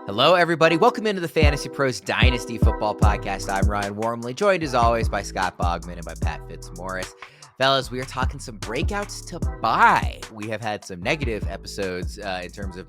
Hello, everybody. Welcome into the Fantasy Pros Dynasty Football Podcast. I'm Ryan Wormeli, joined as always by Scott Bogman and by Pat Fitzmaurice. Fellas, we are talking some breakouts to buy. We have had some negative episodes in terms of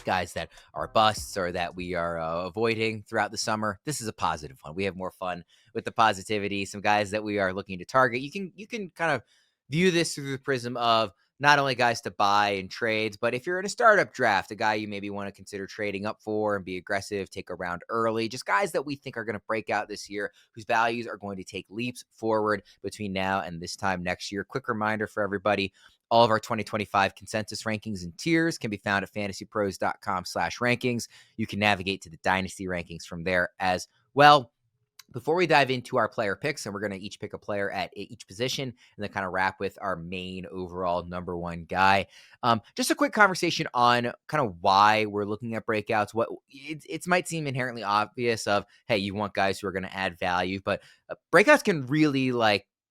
guys that are busts or that we are avoiding throughout the summer. This is a positive one. We have more fun with the positivity. Some guys that we are looking to target. You can kind of view this through the prism of not only guys to buy in trades, but if you're in a startup draft, a guy you maybe want to consider trading up for and be aggressive, take a round early, just guys that we think are going to break out this year, whose values are going to take leaps forward between now and this time next year. Quick reminder for everybody, all of our 2025 consensus rankings and tiers can be found at fantasypros.com/rankings. You can navigate to the Dynasty rankings from there as well. Before we dive into our player picks, and we're going to each pick a player at each position and then kind of wrap with our main overall number one guy. Just a quick conversation on kind of why we're looking at breakouts. What it might seem inherently obvious of, hey, you want guys who are going to add value, but breakouts can really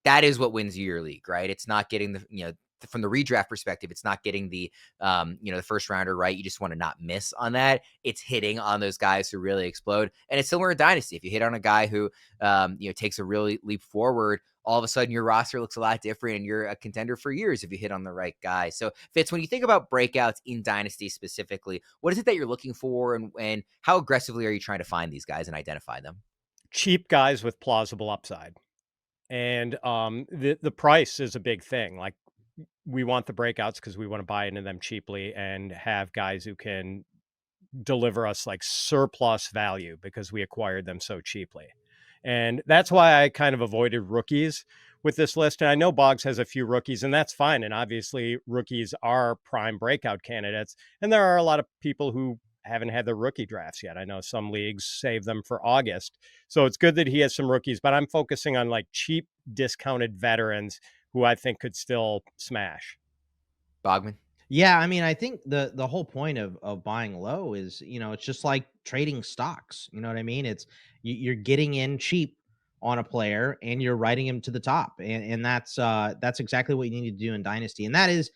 that is what wins your league, right? It's not getting from the redraft perspective, it's not getting the the first rounder right. You just want to not miss on that. It's hitting on those guys who really explode. And it's similar in Dynasty. If you hit on a guy who takes a really leap forward, all of a sudden your roster looks a lot different and you're a contender for years if you hit on the right guy. So Fitz, when you think about breakouts in Dynasty specifically, what is it that you're looking for and how aggressively are you trying to find these guys and identify them? Cheap guys with plausible upside. And the price is a big thing. Like, we want the breakouts because we want to buy into them cheaply and have guys who can deliver us like surplus value because we acquired them so cheaply. And that's why I kind of avoided rookies with this list. And I know Boggs has a few rookies, and that's fine. And obviously rookies are prime breakout candidates. And there are a lot of people who haven't had their rookie drafts yet. I know some leagues save them for August. So it's good that he has some rookies, but I'm focusing on like cheap discounted veterans who I think could still smash. Bogman? Yeah, I mean, I think the whole point of buying low is, it's just like trading stocks. You know what I mean? It's you're getting in cheap on a player and you're riding him to the top, and that's exactly what you need to do in Dynasty, and that is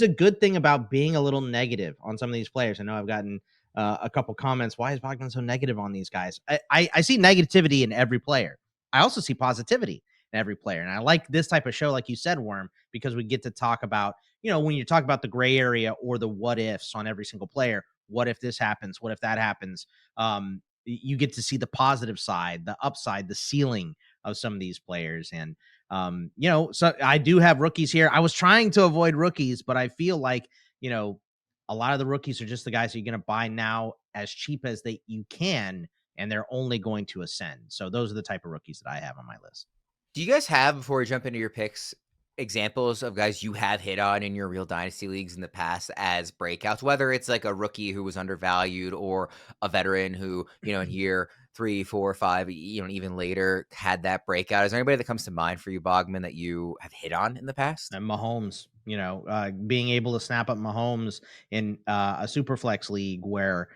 a good thing about being a little negative on some of these players. I know I've gotten a couple comments. Why is Bogman so negative on these guys? I see negativity in every player. I also see positivity in every player, and I like this type of show, like you said, Worm, because we get to talk about, when you talk about the gray area or the what ifs on every single player, what if this happens? What if that happens? You get to see the positive side, the upside, the ceiling of some of these players. And, so I do have rookies here. I was trying to avoid rookies, but I feel like, a lot of the rookies are just the guys that you're going to buy now as cheap as you can, and they're only going to ascend. So those are the type of rookies that I have on my list. Do you guys have, before we jump into your picks, examples of guys you have hit on in your real Dynasty leagues in the past as breakouts, whether it's like a rookie who was undervalued or a veteran who, in year 3, 4, 5, even later had that breakout? Is there anybody that comes to mind for you, Bogman, that you have hit on in the past? And Mahomes, being able to snap up Mahomes in a super flex league where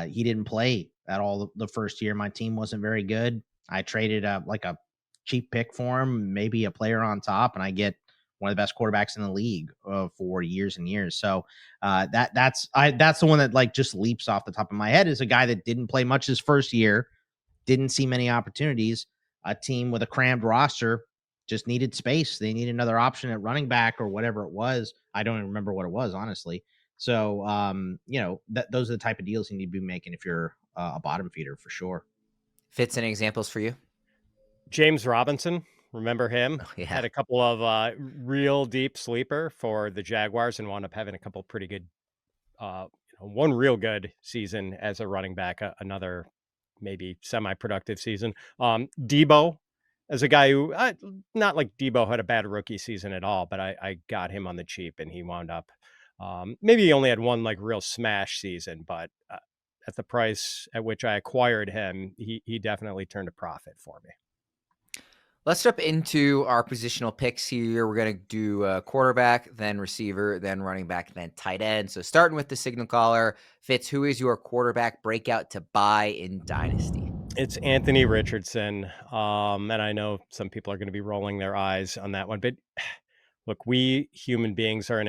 he didn't play at all the first year. My team wasn't very good. I traded a cheap pick for him, maybe a player on top, and I get one of the best quarterbacks in the league for years and years. So that's the one that just leaps off the top of my head, is a guy that didn't play much his first year, didn't see many opportunities. A team with a crammed roster just needed space. They needed another option at running back or whatever it was. I don't even remember what it was, honestly. So, those are the type of deals you need to be making if you're a bottom feeder, for sure. Fits any examples for you? James Robinson, remember him? Oh, yeah. Had a couple of real deep sleeper for the Jaguars and wound up having a couple pretty good, one real good season as a running back, another maybe semi-productive season. Debo, as a guy who, not like Debo had a bad rookie season at all, but I got him on the cheap and he wound up, maybe he only had one like real smash season, but at the price at which I acquired him, he definitely turned a profit for me. Let's jump into our positional picks here. We're going to do quarterback, then receiver, then running back, then tight end. So starting with the signal caller, Fitz, who is your quarterback breakout to buy in Dynasty? It's Anthony Richardson. And I know some people are going to be rolling their eyes on that one, but look, we human beings are an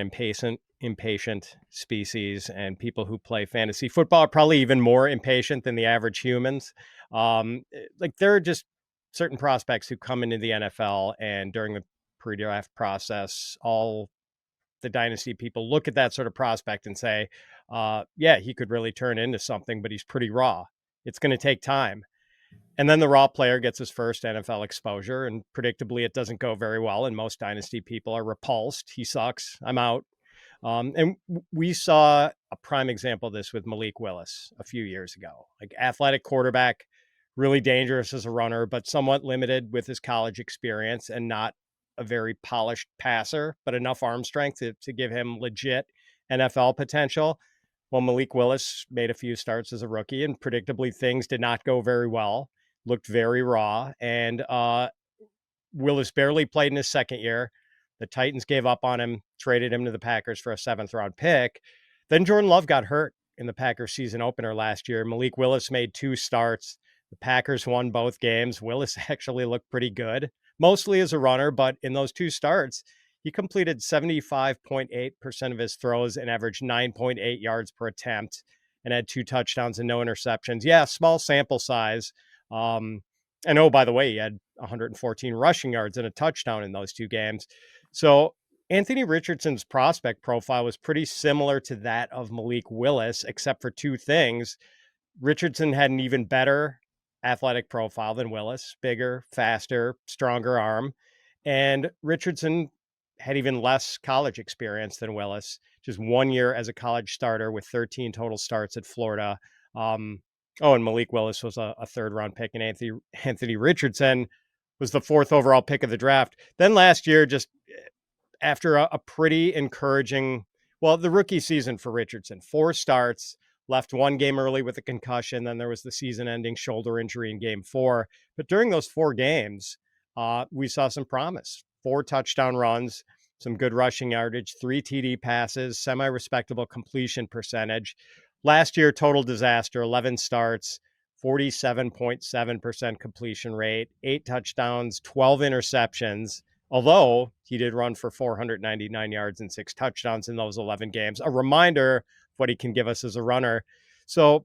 impatient species, and people who play fantasy football are probably even more impatient than the average humans. Like there are just certain prospects who come into the NFL, and during the pre-draft process, all the dynasty people look at that sort of prospect and say, yeah, he could really turn into something, but he's pretty raw. It's going to take time. And then the raw player gets his first NFL exposure, and predictably, it doesn't go very well. And most dynasty people are repulsed. He sucks. I'm out. We saw a prime example of this with Malik Willis a few years ago. Like athletic quarterback, really dangerous as a runner, but somewhat limited with his college experience and not a very polished passer, but enough arm strength to give him legit NFL potential. Well, Malik Willis made a few starts as a rookie, and predictably things did not go very well. Looked very raw, and Willis barely played in his second year. The Titans gave up on him, traded him to the Packers for a 7th-round pick. Then Jordan Love got hurt in the Packers season opener last year. Malik Willis made 2 starts. The Packers won both games. Willis actually looked pretty good, mostly as a runner, but in those 2 starts, he completed 75.8% of his throws and averaged 9.8 yards per attempt and had 2 touchdowns and no interceptions. Yeah, small sample size. And oh, by the way, he had 114 rushing yards and a touchdown in those 2 games. So Anthony Richardson's prospect profile was pretty similar to that of Malik Willis, except for 2 things. Richardson had an even better athletic profile than Willis, bigger, faster, stronger arm. And Richardson had even less college experience than Willis, just 1 year as a college starter with 13 total starts at Florida. And Malik Willis was a 3rd-round pick, and Anthony Richardson was the 4th overall pick of the draft. Then last year, just after a pretty encouraging, the rookie season for Richardson, 4 starts, left 1 game early with a concussion. Then there was the season-ending shoulder injury in game 4. But during those 4 games, we saw some promise. 4 touchdown runs, some good rushing yardage, 3 TD passes, semi-respectable completion percentage. Last year, total disaster, 11 starts, 47.7% completion rate, 8 touchdowns, 12 interceptions, although he did run for 499 yards and 6 touchdowns in those 11 games. A reminder of what he can give us as a runner. So,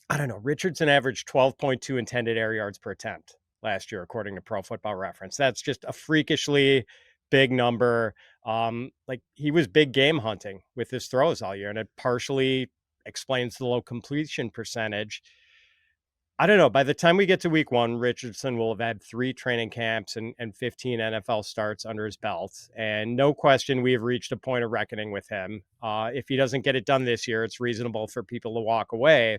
I don't know, Richardson averaged 12.2 intended air yards per attempt last year, according to Pro Football Reference. That's just a freakishly big number. Like he was big game hunting with his throws all year, and it partially explains the low completion percentage. I don't know. By the time we get to week 1, Richardson will have had 3 training camps and 15 NFL starts under his belt. And no question, we have reached a point of reckoning with him. If he doesn't get it done this year, it's reasonable for people to walk away.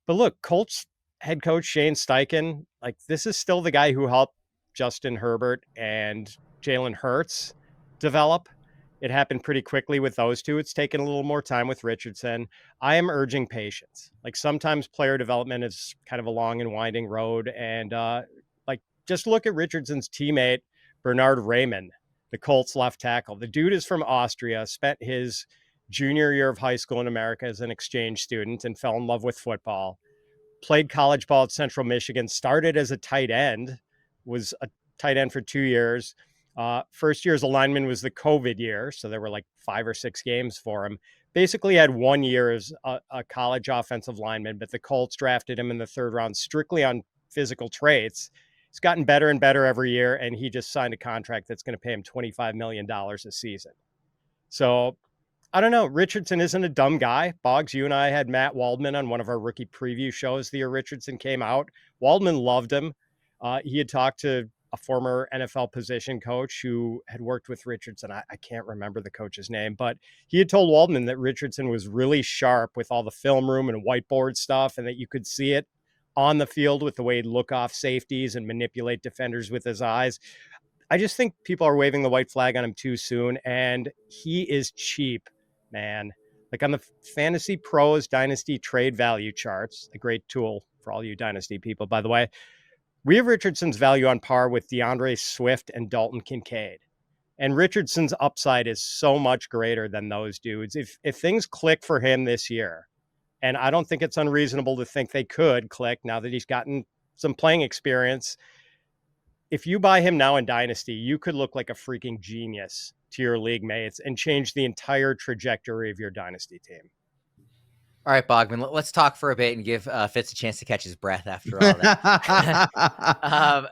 But look, Colts head coach Shane Steichen, like this is still the guy who helped Justin Herbert and Jalen Hurts develop. It happened pretty quickly with those 2. It's taken a little more time with Richardson. I am urging patience. Like sometimes player development is kind of a long and winding road. And like just look at Richardson's teammate, Bernard Raymond, the Colts left tackle. The dude is from Austria, spent his junior year of high school in America as an exchange student and fell in love with football. Played college ball at Central Michigan, started as a tight end, was a tight end for 2 years. First year as a lineman was the COVID year, so there were like 5 or 6 games for him. Basically had 1 year as a college offensive lineman, but the Colts drafted him in the 3rd round strictly on physical traits. He's gotten better and better every year, and he just signed a contract that's going to pay him $25 million a season. So I don't know. Richardson isn't a dumb guy. Boggs, you and I had Matt Waldman on one of our rookie preview shows the year Richardson came out. Waldman loved him. He had talked to a former NFL position coach who had worked with Richardson. I can't remember the coach's name, but he had told Waldman that Richardson was really sharp with all the film room and whiteboard stuff, and that you could see it on the field with the way he'd look off safeties and manipulate defenders with his eyes. I just think people are waving the white flag on him too soon, and he is cheap, man. Like on the FantasyPros Dynasty trade value charts, a great tool for all you Dynasty people, by the way, we have Richardson's value on par with DeAndre Swift and Dalton Kincaid. And Richardson's upside is so much greater than those dudes. If things click for him this year, and I don't think it's unreasonable to think they could click now that he's gotten some playing experience. If you buy him now in Dynasty, you could look like a freaking genius to your league mates and change the entire trajectory of your dynasty team. All right, Bogman, let's talk for a bit and give Fitz a chance to catch his breath after all that.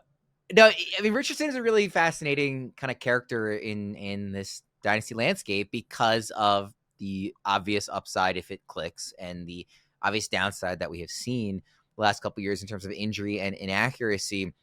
No, I mean, Richardson is a really fascinating kind of character in this dynasty landscape because of the obvious upside if it clicks and the obvious downside that we have seen the last couple of years in terms of injury and inaccuracy.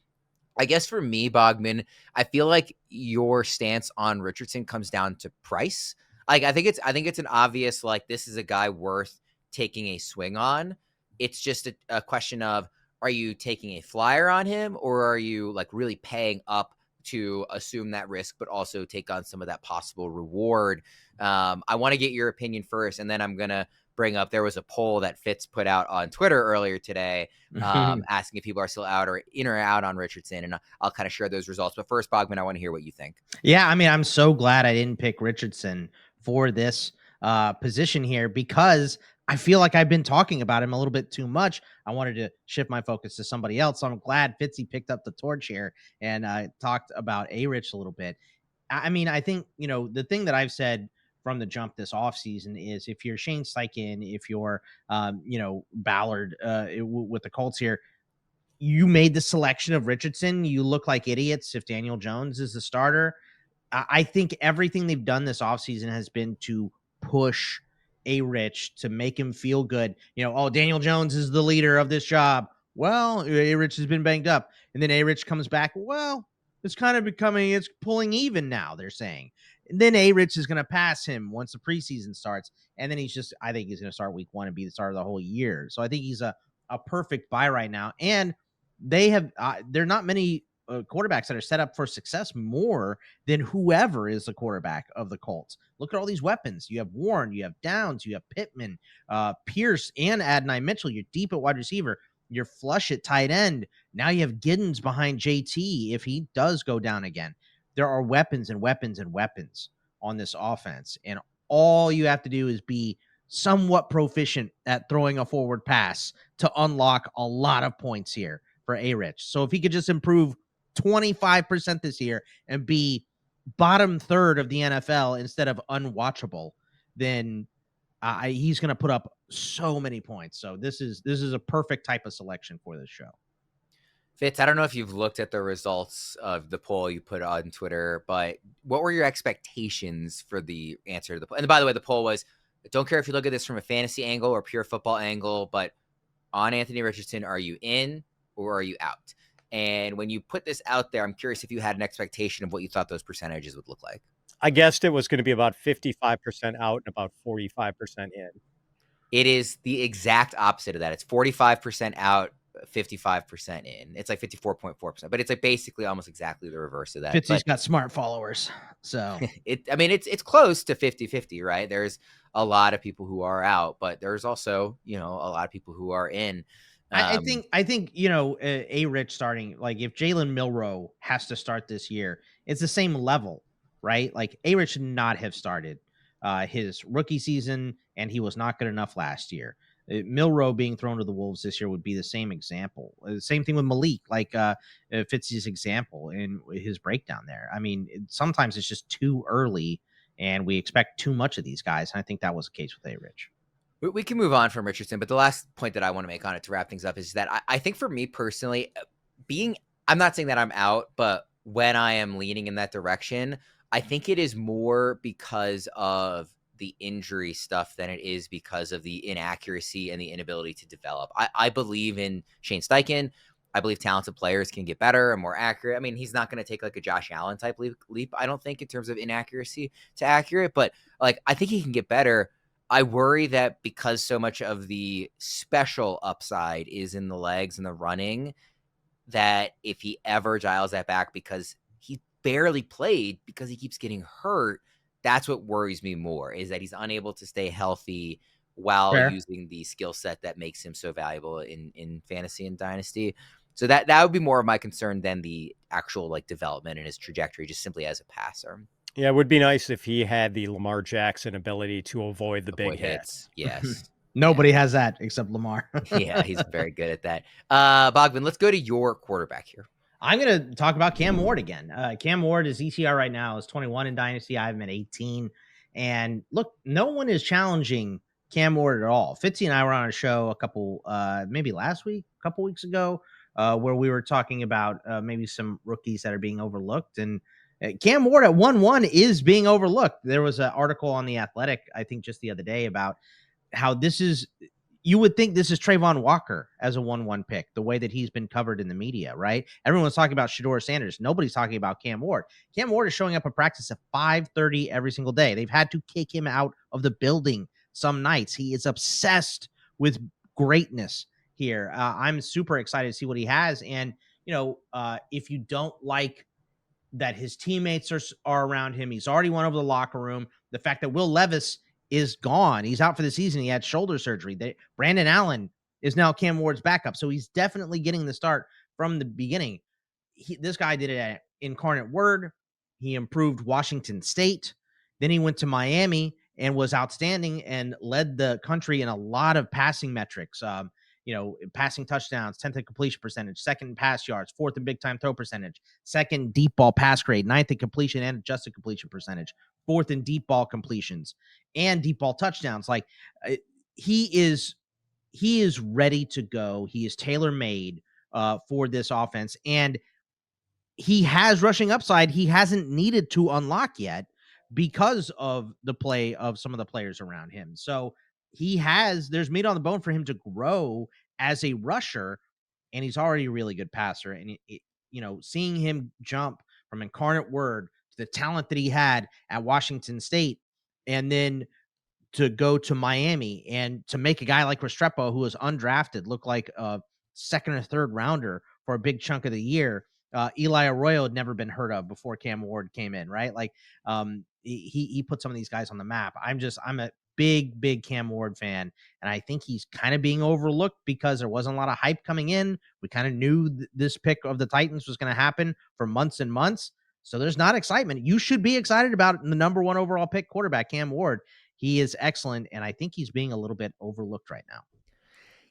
I guess for me, Bogman, I feel like your stance on Richardson comes down to price. Like, I think it's an obvious, like, this is a guy worth taking a swing on. It's just a question of, are you taking a flyer on him, or are you like really paying up to assume that risk, but also take on some of that possible reward? I want to get your opinion first, and then I'm going to bring up, there was a poll that Fitz put out on Twitter earlier today, asking if people are still out or in or out on Richardson, and I'll kind of share those results. But first, Bogman, I want to hear what you think. Yeah, I mean, I'm so glad I didn't pick Richardson for this position here, because I feel like I've been talking about him a little bit too much. I wanted to shift my focus to somebody else. So I'm glad Fitzy picked up the torch here and talked about A-Rich a little bit. I mean, I think, the thing that I've said from the jump this offseason is, if you're Shane Steichen, if you're, Ballard with the Colts here, you made the selection of Richardson. You look like idiots if Daniel Jones is the starter. I think everything they've done this offseason has been to push A-Rich to make him feel good. Daniel Jones is the leader of this job. Well, A-Rich has been banged up. And then A-Rich comes back. Well, it's kind of it's pulling even now, they're saying. And then A-Rich is going to pass him once the preseason starts. And then I think he's going to start week 1 and be the starter of the whole year. So I think he's a perfect buy right now. And there are not many quarterbacks that are set up for success more than whoever is the quarterback of the Colts. Look at all these weapons. You have Warren, you have Downs, you have Pittman, Pierce, and Adonai Mitchell. You're deep at wide receiver. You're flush at tight end. Now you have Giddens behind JT if he does go down again. There are weapons and weapons and weapons on this offense, and all you have to do is be somewhat proficient at throwing a forward pass to unlock a lot of points here for A-Rich. So if he could just improve 25% this year and be bottom third of the NFL instead of unwatchable, then he's going to put up so many points. So this is a perfect type of selection for this show. Fitz, I don't know if you've looked at the results of the poll you put on Twitter, but what were your expectations for the answer to the poll? And by the way, the poll was, don't care if you look at this from a fantasy angle or pure football angle, but on Anthony Richardson, are you in or are you out? And when you put this out there, I'm curious if you had an expectation of what you thought those percentages would look like. I guessed it was going to be about 55% out and about 45% in. It is the exact opposite of that. It's 45% out, 55% in. It's like 54.4%, but it's like basically almost exactly the reverse of that. Fitzy's got smart followers. So it's close to 50-50, right? There's a lot of people who are out, but there's also, a lot of people who are in. I think A-Rich starting, like if Jalen Milroe has to start this year, it's the same level, right? Like A-Rich should not have started his rookie season, and he was not good enough last year. Milroe being thrown to the Wolves this year would be the same example. Same thing with Malik, like Fitzy's example in his breakdown there. I mean, sometimes it's just too early, and we expect too much of these guys. And I think that was the case with A-Rich. We can move on from Richardson, but the last point that I want to make on it to wrap things up is that I think for me personally, I'm not saying that I'm out, but when I am leaning in that direction, I think it is more because of the injury stuff than it is because of the inaccuracy and the inability to develop. I believe in Shane Steichen. I believe talented players can get better and more accurate. I mean, he's not going to take like a Josh Allen type leap, I don't think, in terms of inaccuracy to accurate, but like I think he can get better. I worry that because so much of the special upside is in the legs and the running, that if he ever dials that back because he barely played because he keeps getting hurt, that's what worries me more, is that he's unable to stay healthy while using the skill set that makes him so valuable in fantasy and dynasty. So that would be more of my concern than the actual like development in his trajectory, just simply as a passer. Yeah, it would be nice if he had the Lamar Jackson ability to avoid the big hits. Yes. Nobody has that except Lamar. Yeah, he's very good at that. Bogman, let's go to your quarterback here. I'm going to talk about Cam Ward again. Cam Ward, his ETR right now is 21 in Dynasty. I have him at 18. And look, no one is challenging Cam Ward at all. Fitzy and I were on a show a couple, maybe last week, a couple weeks ago, where we were talking about maybe some rookies that are being overlooked. And Cam Ward at 1-1 is being overlooked. There was an article on The Athletic, I think just the other day, about how this is, you would think this is Trayvon Walker as a 1-1 pick, the way that he's been covered in the media, right? Everyone's talking about Shedeur Sanders. Nobody's talking about Cam Ward. Cam Ward is showing up at practice at 5:30 every single day. They've had to kick him out of the building some nights. He is obsessed with greatness here. I'm super excited to see what he has. And, if you don't like that his teammates are around him, he's already won over the locker room. The fact that Will Levis is gone. He's out for the season. He had shoulder surgery. Brandon Allen is now Cam Ward's backup. So he's definitely getting the start from the beginning. This guy did it at Incarnate Word. He improved Washington State. Then he went to Miami and was outstanding and led the country in a lot of passing metrics. Passing touchdowns, 10th in completion percentage, second in pass yards, fourth in big time throw percentage, second deep ball pass grade, ninth in completion and adjusted completion percentage, fourth in deep ball completions and deep ball touchdowns. Like he is ready to go. He is tailor made for this offense, and he has rushing upside. He hasn't needed to unlock yet because of the play of some of the players around him. So there's meat on the bone for him to grow as a rusher, and he's already a really good passer. And seeing him jump from Incarnate Word to the talent that he had at Washington State, and then to go to Miami and to make a guy like Restrepo, who was undrafted, look like a second or third rounder for a big chunk of the year. Eli Arroyo had never been heard of before Cam Ward came in, right? Like he put some of these guys on the map. I'm a big Cam Ward fan, and I think he's kind of being overlooked because there wasn't a lot of hype coming in. We kind of knew this pick of the Titans was going to happen for months and months. So there's not excitement. You should be excited about the number 1 overall pick quarterback, Cam Ward. He is excellent, and I think he's being a little bit overlooked right now.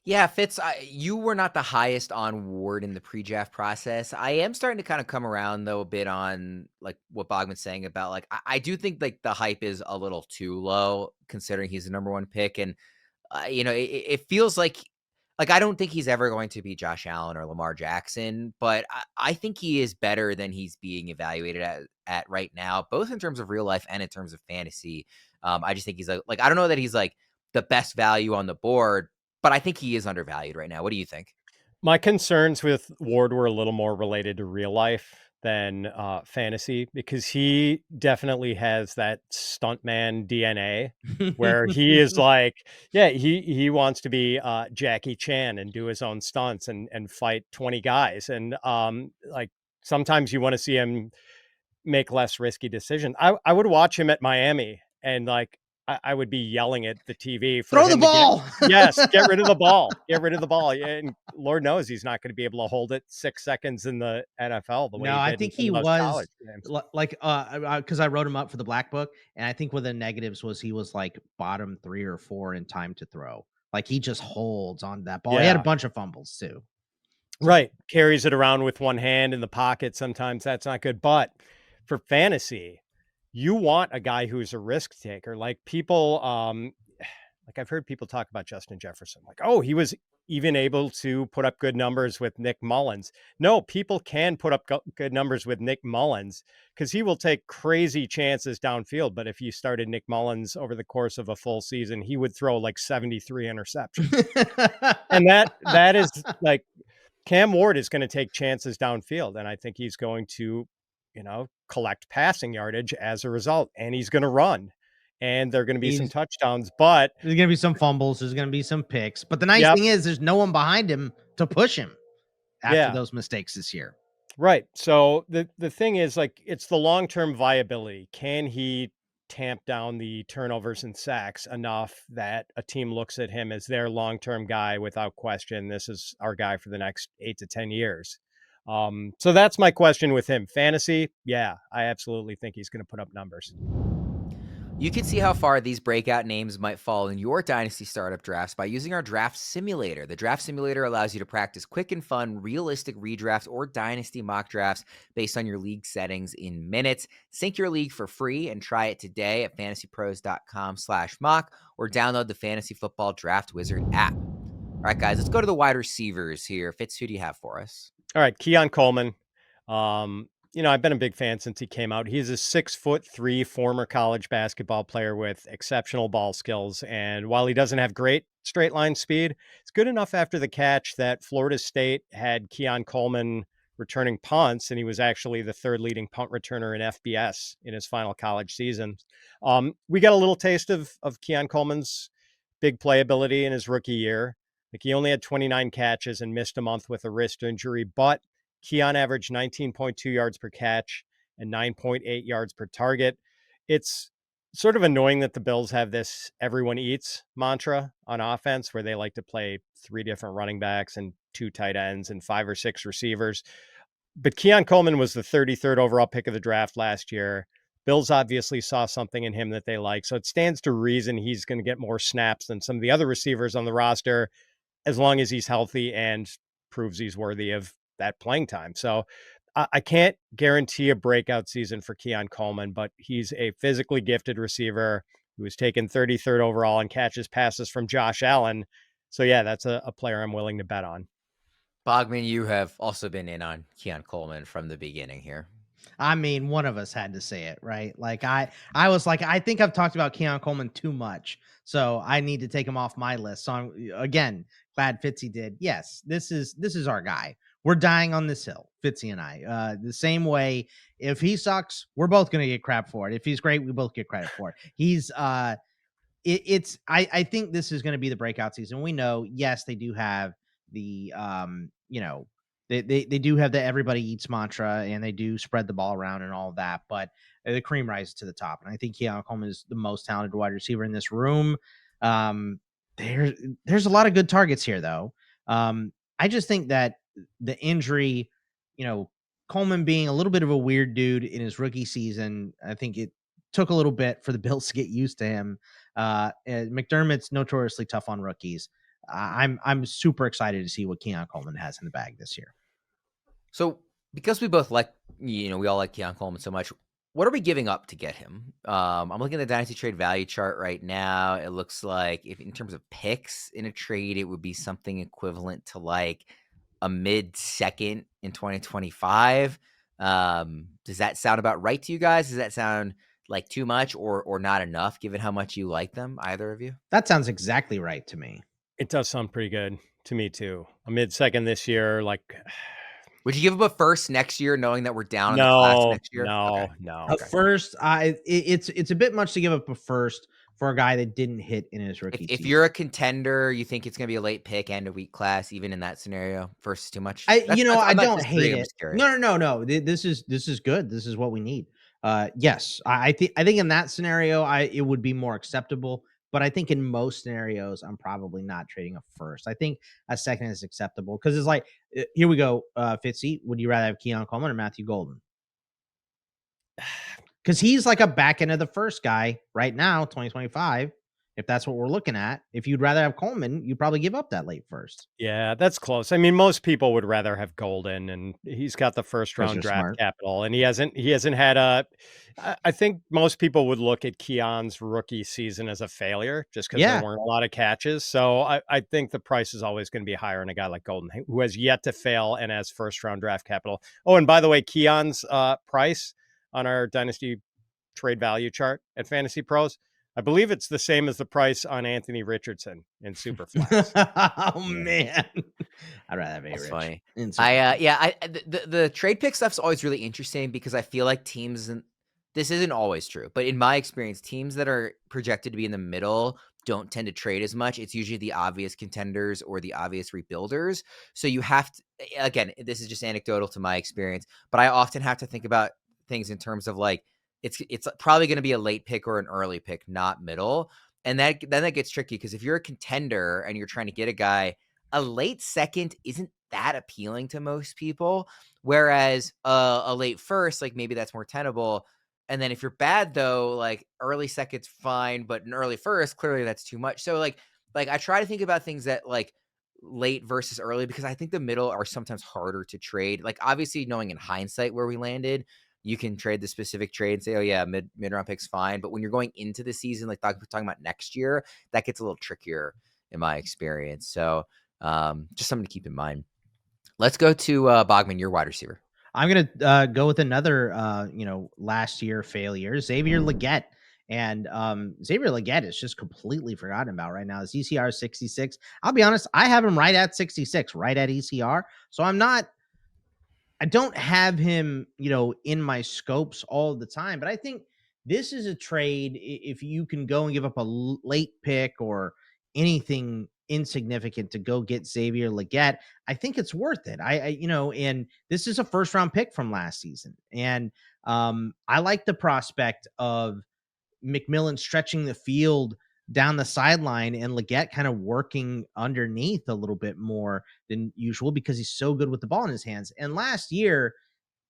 Yeah, Fitz, you were not the highest on Ward in the pre-draft process. I am starting to kind of come around, though, a bit on like what Bogman's saying about like I do think like the hype is a little too low considering he's the number 1 pick, and it feels like I don't think he's ever going to be Josh Allen or Lamar Jackson, but I think he is better than he's being evaluated at right now, both in terms of real life and in terms of fantasy. I just think he's like I don't know that he's like the best value on the board, but I think he is undervalued right now. What do you think? My concerns with Ward were a little more related to real life than fantasy, because he definitely has that stuntman DNA where he is like, yeah, he wants to be Jackie Chan and do his own stunts and fight 20 guys. And like sometimes you want to see him make less risky decisions. I would watch him at Miami and like, I would be yelling at the TV for throw him the ball. Get rid of the ball. Get rid of the ball. Yeah, and Lord knows he's not going to be able to hold it 6 seconds in the NFL the way he did. I think he was like because I wrote him up for the Black Book, and I think one of the negatives was he was like bottom 3 or 4 in time to throw. Like he just holds on that ball. Yeah. He had a bunch of fumbles too. Right. Carries it around with one hand in the pocket. Sometimes that's not good. But for fantasy, you want a guy who's a risk taker. Like people, like I've heard people talk about Justin Jefferson, like, oh, he was even able to put up good numbers with Nick Mullins. No, people can put up good numbers with Nick Mullins because he will take crazy chances downfield. But if you started Nick Mullins over the course of a full season, he would throw like 73 interceptions. And that is like Cam Ward is going to take chances downfield. And I think he's going to, collect passing yardage as a result, and he's going to run, and there are going to be some touchdowns, but there's going to be some fumbles. There's going to be some picks, but the nice thing is there's no one behind him to push him after those mistakes this year. Right. So the thing is like, it's the long-term viability. Can he tamp down the turnovers and sacks enough that a team looks at him as their long-term guy without question? This is our guy for the next 8 to 10 years. So that's my question with him. Fantasy, yeah, I absolutely think he's going to put up numbers. You can see how far these breakout names might fall in your Dynasty startup drafts by using our draft simulator. The draft simulator allows you to practice quick and fun, realistic redrafts or Dynasty mock drafts based on your league settings in minutes. Sync your league for free and try it today at fantasypros.com/mock or download the Fantasy Football Draft Wizard app. All right, guys, let's go to the wide receivers here. Fitz, who do you have for us? All right, Keon Coleman. I've been a big fan since he came out. He's a 6'3" former college basketball player with exceptional ball skills. And while he doesn't have great straight line speed, it's good enough after the catch that Florida State had Keon Coleman returning punts, and he was actually the third leading punt returner in FBS in his final college season. We got a little taste of Keon Coleman's big playability in his rookie year. Like, he only had 29 catches and missed a month with a wrist injury, but Keon averaged 19.2 yards per catch and 9.8 yards per target. It's sort of annoying that the Bills have this everyone eats mantra on offense where they like to play 3 different running backs and 2 tight ends and 5 or 6 receivers. But Keon Coleman was the 33rd overall pick of the draft last year. Bills obviously saw something in him that they like. So it stands to reason he's going to get more snaps than some of the other receivers on the roster, as long as he's healthy and proves he's worthy of that playing time. So I can't guarantee a breakout season for Keon Coleman, but he's a physically gifted receiver who was taken 33rd overall and catches passes from Josh Allen. So yeah, that's a player I'm willing to bet on. Bogman, you have also been in on Keon Coleman from the beginning here. I mean, one of us had to say it, right? Like I was like, I think I've talked about Keon Coleman too much, so I need to take him off my list. So I'm, again, glad Fitzy did. Yes, this is our guy. We're dying on this hill, Fitzy and I. The same way, if he sucks, we're both gonna get crap for it. If he's great, we both get credit for it. He's I think this is gonna be the breakout season. We know, yes, they do have the they do have the everybody eats mantra, and they do spread the ball around and all of that, but the cream rises to the top. And I think Keon Coleman is the most talented wide receiver in this room. There's a lot of good targets here, though. I just think that the injury, Coleman being a little bit of a weird dude in his rookie season, I think it took a little bit for the Bills to get used to him. And McDermott's notoriously tough on rookies. I'm super excited to see what Keon Coleman has in the bag this year. So because we both like, we all like Keon Coleman so much, what are we giving up to get him? I'm looking at the Dynasty trade value chart right now. It looks like if in terms of picks in a trade, it would be something equivalent to like a mid-second in 2025. Does that sound about right to you guys? Does that sound like too much or not enough, given how much you like them, either of you? That sounds exactly right to me. It does sound pretty good to me too. A mid-second this year, like. Would you give him a first next year, knowing that we're down in the class next year? No. A first, it's a bit much to give up a first for a guy that didn't hit in his rookie season. If you're a contender, you think it's going to be a late pick and a weak class, even in that scenario. First is too much. I don't hate it. No. This is good. This is what we need. Yes, I think in that scenario, it would be more acceptable. But I think in most scenarios, I'm probably not trading a first. I think a second is acceptable because it's like, here we go, Fitzy. Would you rather have Keon Coleman or Matthew Golden? Because he's like a back end of the first guy right now, 2025. If that's what we're looking at, if you'd rather have Coleman, you'd probably give up that late first. Yeah, that's close. I mean, most people would rather have Golden, and he's got the first round draft capital, and he hasn't had I think most people would look at Keon's rookie season as a failure just because there weren't a lot of catches. So I think the price is always going to be higher in a guy like Golden, who has yet to fail and has first round draft capital. Oh, and by the way, Keon's price on our Dynasty trade value chart at FantasyPros, I believe it's the same as the price on Anthony Richardson in Superflex. Oh man, I'd rather have That's funny. The trade pick stuff's always really interesting because I feel like teams, and this isn't always true, but in my experience, teams that are projected to be in the middle don't tend to trade as much. It's usually the obvious contenders or the obvious rebuilders. So you have to, again, this is just anecdotal to my experience, but I often have to think about things in terms of like, it's probably going to be a late pick or an early pick, not middle. And then that gets tricky because if you're a contender and you're trying to get a guy, a late second isn't that appealing to most people. Whereas a late first, like maybe that's more tenable. And then if you're bad though, like early second's fine, but an early first, clearly that's too much. So like I try to think about things that like late versus early, because I think the middle are sometimes harder to trade. Like obviously knowing in hindsight where we landed, you can trade the specific trade and say, oh yeah, mid round pick's fine. But when you're going into the season, like talking about next year, that gets a little trickier in my experience. So just something to keep in mind. Let's go to Bogman, your wide receiver. I'm gonna go with another last year failure, Xavier Legette. And Xavier Legette is just completely forgotten about right now. His ECR is 66. I'll be honest, I have him right at 66, right at ECR. So I don't have him, in my scopes all the time, but I think this is a trade. If you can go and give up a late pick or anything insignificant to go get Xavier Legette, I think it's worth it. And this is a first round pick from last season. And I like the prospect of McMillan stretching the field down the sideline and Legette kind of working underneath a little bit more than usual because he's so good with the ball in his hands. And last year,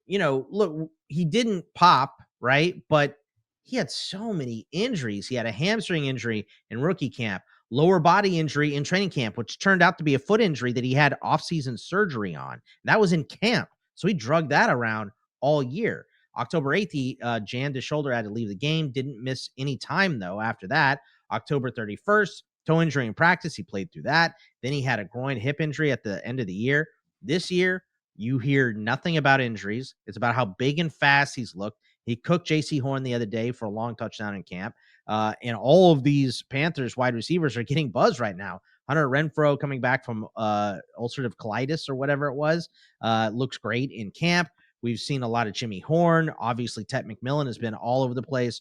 look, he didn't pop, right? But he had so many injuries. He had a hamstring injury in rookie camp, lower body injury in training camp, which turned out to be a foot injury that he had offseason surgery on. That was in camp. So he drugged that around all year. October 8th, he jammed his shoulder, had to leave the game, didn't miss any time, though, after that. October 31st, toe injury in practice. He played through that. Then he had a groin hip injury at the end of the year. This year, you hear nothing about injuries. It's about how big and fast he's looked. He cooked J.C. Horn the other day for a long touchdown in camp. And all of these Panthers wide receivers are getting buzz right now. Hunter Renfrow coming back from ulcerative colitis or whatever it was. Looks great in camp. We've seen a lot of Jimmy Horn. Obviously, Tet McMillan has been all over the place,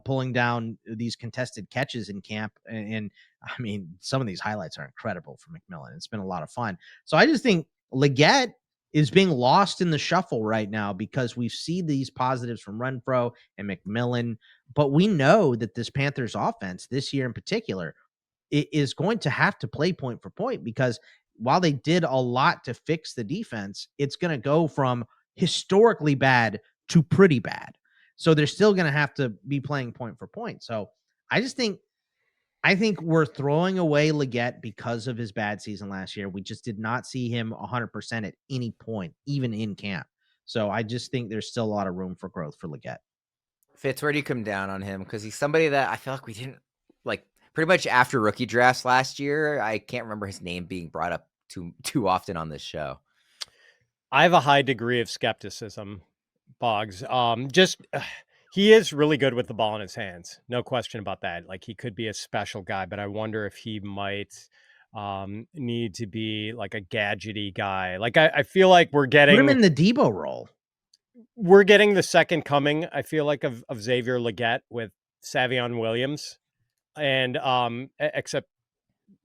pulling down these contested catches in camp. And I mean, some of these highlights are incredible for McMillan. It's been a lot of fun. So I just think Legette is being lost in the shuffle right now because we see these positives from Renfrow and McMillan. But we know that this Panthers offense this year in particular is going to have to play point for point because while they did a lot to fix the defense, it's going to go from historically bad to pretty bad. So they're still going to have to be playing point for point. So I think we're throwing away Legette because of his bad season last year. We just did not see him 100% at any point, even in camp. So I just think there's still a lot of room for growth for Legette. Fitz, where do you come down on him? Because he's somebody that I feel like we didn't like pretty much after rookie drafts last year. I can't remember his name being brought up too often on this show. I have a high degree of skepticism, Boggs. He is really good with the ball in his hands. No question about that. Like he could be a special guy, but I wonder if he might need to be like a gadgety guy. Like I feel like we're getting put him in the Debo role. We're getting the second coming, I feel like, of Xavier Legette with Savion Williams. And except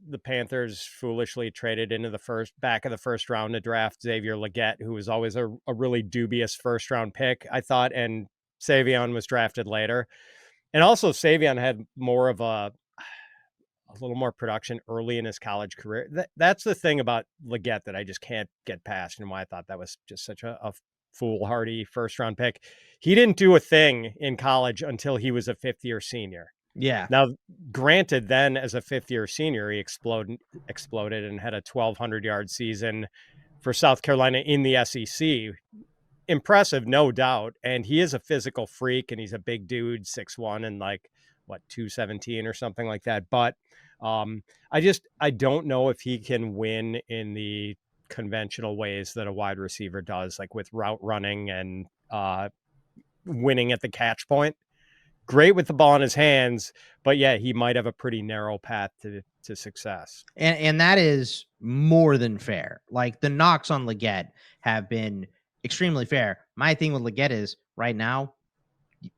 the Panthers foolishly traded into the back of the first round to draft Xavier Legette, who was always a really dubious first round pick, I thought, and Savion was drafted later. And also Savion had more of a little more production early in his college career. That's the thing about Legette that I just can't get past and why I thought that was just such a foolhardy first round pick. He didn't do a thing in college until he was a fifth year senior. Yeah. Now, granted, then as a fifth year senior, he exploded and had a 1,200-yard season for South Carolina in the SEC. Impressive, no doubt. And he is a physical freak, and he's a big dude, 6'1", and 217 or something like that. But I don't know if he can win in the conventional ways that a wide receiver does, like with route running and winning at the catch point. Great with the ball in his hands, but yeah, he might have a pretty narrow path to success. And that is more than fair. Like the knocks on Legette have been extremely fair. My thing with Legette is right now,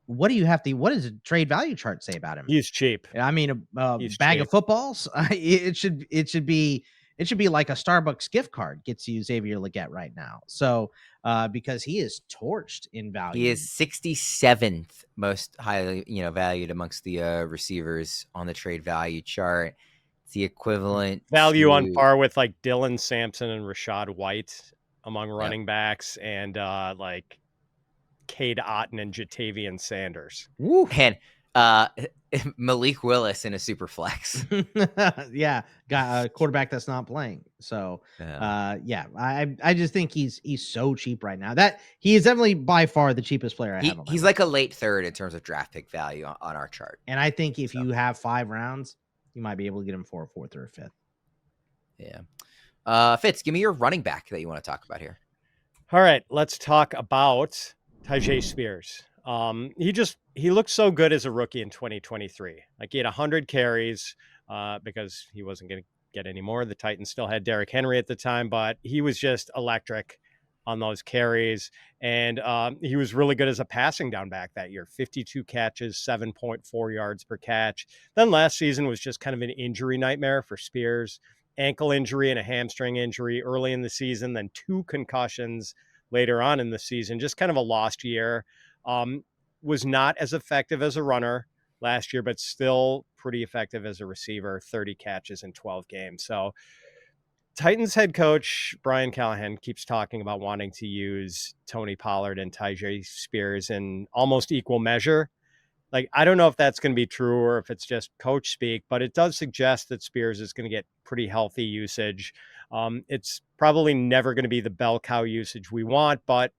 what does the trade value chart say about him? He's cheap. I mean, a bag of footballs. It should be like a Starbucks gift card gets you Xavier Legette right now. So because he is torched in value. He is 67th most highly, valued amongst the receivers on the trade value chart. It's the equivalent value on par with like Dylan Sampson and Rashad White among running backs, and Cade Otton and Jatavian Sanders. Woo. And Malik Willis in a super flex. Yeah, got a quarterback that's not playing. So yeah, I just think he's so cheap right now. That he is definitely by far the cheapest player I have on my He's list. like a late third in terms of draft pick value on our chart. And I think if you have 5 rounds, you might be able to get him for a 4th or a 5th. Yeah. Fitz, give me your running back that you want to talk about here. All right, let's talk about Tyjae Spears. He looked so good as a rookie in 2023. Like, he had 100 carries because he wasn't going to get any more. The Titans still had Derrick Henry at the time, but he was just electric on those carries. And he was really good as a passing down back that year. 52 catches, 7.4 yards per catch. Then last season was just kind of an injury nightmare for Spears. Ankle injury and a hamstring injury early in the season, then 2 concussions later on in the season. Just kind of a lost year. Was not as effective as a runner last year, but still pretty effective as a receiver, 30 catches in 12 games. So Titans head coach Brian Callahan keeps talking about wanting to use Tony Pollard and Tyjae Spears in almost equal measure. Like, I don't know if that's going to be true or if it's just coach speak, but it does suggest that Spears is going to get pretty healthy usage. It's probably never going to be the bell cow usage we want, but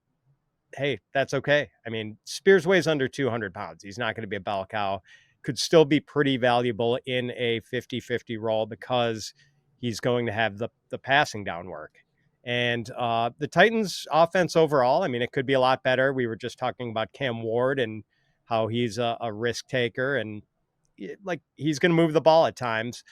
hey, that's okay. I mean, Spears weighs under 200 pounds. He's not going to be a bell cow. Could still be pretty valuable in a 50-50 role because he's going to have the passing down work. And the Titans offense overall, I mean, it could be a lot better. We were just talking about Cam Ward and how he's a risk taker and like he's going to move the ball at times.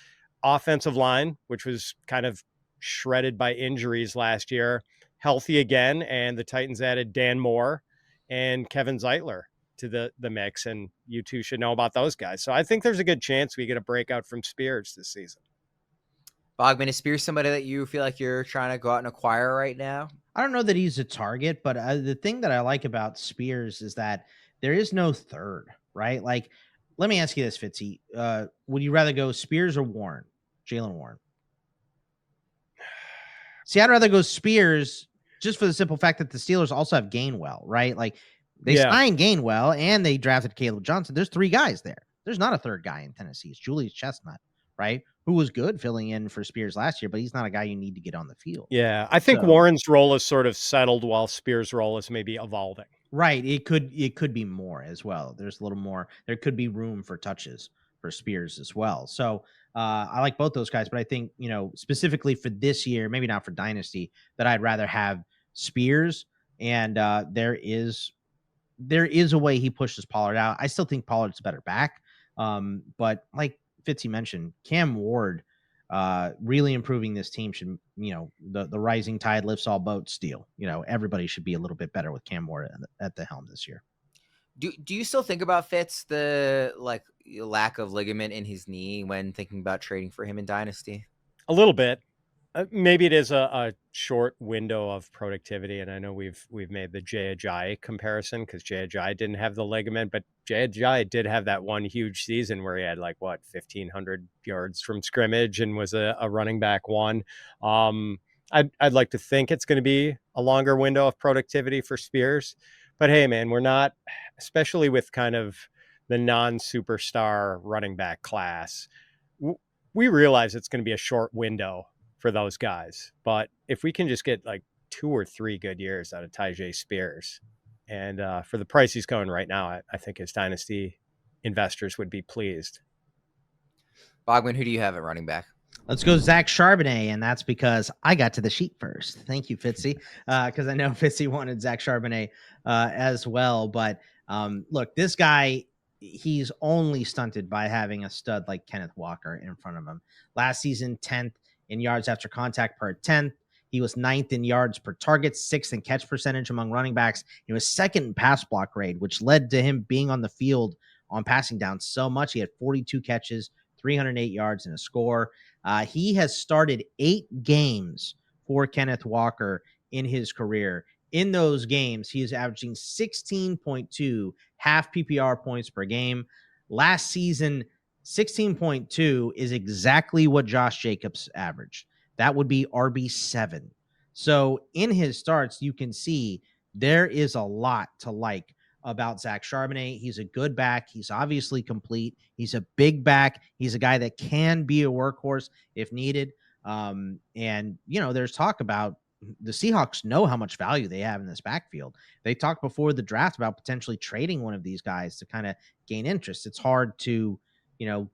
Offensive line, which was kind of shredded by injuries last year, healthy again. And the Titans added Dan Moore and Kevin Zeitler to the mix. And you two should know about those guys. So I think there's a good chance we get a breakout from Spears this season. Bogman, is Spears somebody that you feel like you're trying to go out and acquire right now? I don't know that he's a target, but the thing that I like about Spears is that there is no third, right? Like, let me ask you this, Fitzy. Would you rather go Spears or Warren? Jaylen Warren? See, I'd rather go Spears just for the simple fact that the Steelers also have Gainwell, right? Like, they signed Gainwell and they drafted Caleb Johnson. There's 3 guys there. There's not a third guy in Tennessee. It's Julius Chestnut, right? Who was good filling in for Spears last year, but he's not a guy you need to get on the field. Yeah, I think Warren's role is sort of settled while Spears' role is maybe evolving. Right. It could be more as well. There's a little more. There could be room for touches for Spears as well. So I like both those guys, but I think, specifically for this year, maybe not for Dynasty, that I'd rather have Spears. And there is a way he pushes Pollard out. I still think Pollard's a better back. But like Fitzy mentioned, Cam Ward really improving this team should, the rising tide lifts all boats deal. Everybody should be a little bit better with Cam Ward at the helm this year. Do you still think about Fitz, the lack of ligament in his knee when thinking about trading for him in Dynasty? A little bit. Maybe it is a short window of productivity, and I know we've made the Jay Ajayi comparison because Jay Ajayi didn't have the ligament, but Jay Ajayi did have that one huge season where he had 1,500 yards from scrimmage and was a running back one. I'd like to think it's going to be a longer window of productivity for Spears, but hey, man, we're not, especially with kind of the non-superstar running back class. We realize it's going to be a short window for those guys. But if we can just get 2 or 3 good years out of Tyjae Spears, and for the price he's going right now, I think his Dynasty investors would be pleased. Bogman, who do you have at running back? Let's go Zach Charbonnet, and that's because I got to the sheet first. Thank you, Fitzy, because I know Fitzy wanted Zach Charbonnet as well. But look, this guy, he's only stunted by having a stud like Kenneth Walker in front of him. Last season, 10th in yards after contact per 10th. He was 9th in yards per target, 6th in catch percentage among running backs. He was 2nd in pass block grade, which led to him being on the field on passing down so much. He had 42 catches, 308 yards, and a score. He has started 8 games for Kenneth Walker in his career. In those games, he is averaging 16.2 half PPR points per game. Last season, 16.2 is exactly what Josh Jacobs averaged. That would be RB7. So in his starts, you can see there is a lot to like about Zach Charbonnet. He's a good back. He's obviously complete. He's a big back. He's a guy that can be a workhorse if needed. And, there's talk about the Seahawks know how much value they have in this backfield. They talked before the draft about potentially trading one of these guys to kind of gain interest. It's hard to,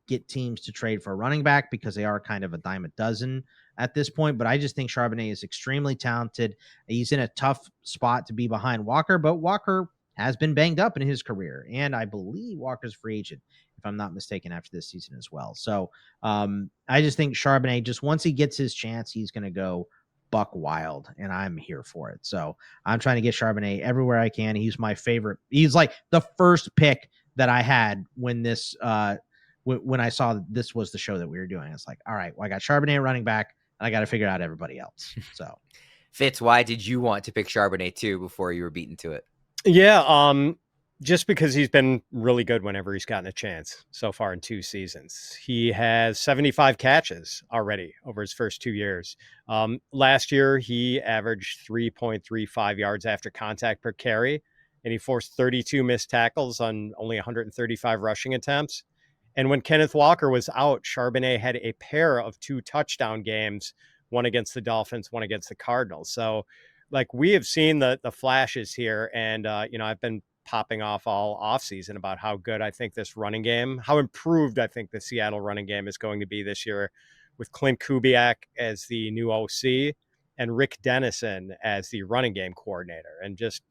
get teams to trade for a running back because they are kind of a dime a dozen at this point. But I just think Charbonnet is extremely talented. He's in a tough spot to be behind Walker, but Walker has been banged up in his career. And I believe Walker's free agent, if I'm not mistaken, after this season as well. So I just think Charbonnet, just once he gets his chance, he's going to go buck wild, and I'm here for it. So I'm trying to get Charbonnet everywhere I can. He's my favorite. He's like the first pick that I had when this when I saw this was the show that we were doing. It's like, all right, well, I got Charbonnet running back, and I got to figure out everybody else. So Fitz, why did you want to pick Charbonnet too before you were beaten to it? Yeah, just because he's been really good whenever he's gotten a chance so far in 2 seasons. He has 75 catches already over his first 2 years. Last year, he averaged 3.35 yards after contact per carry, and he forced 32 missed tackles on only 135 rushing attempts. And when Kenneth Walker was out, Charbonnet had a pair of 2 touchdown games, one against the Dolphins, one against the Cardinals. So, like, we have seen the flashes here, and I've been popping off all offseason about how good I think this running game, how improved I think the Seattle running game is going to be this year, with Clint Kubiak as the new OC and Rick Dennison as the running game coordinator. And just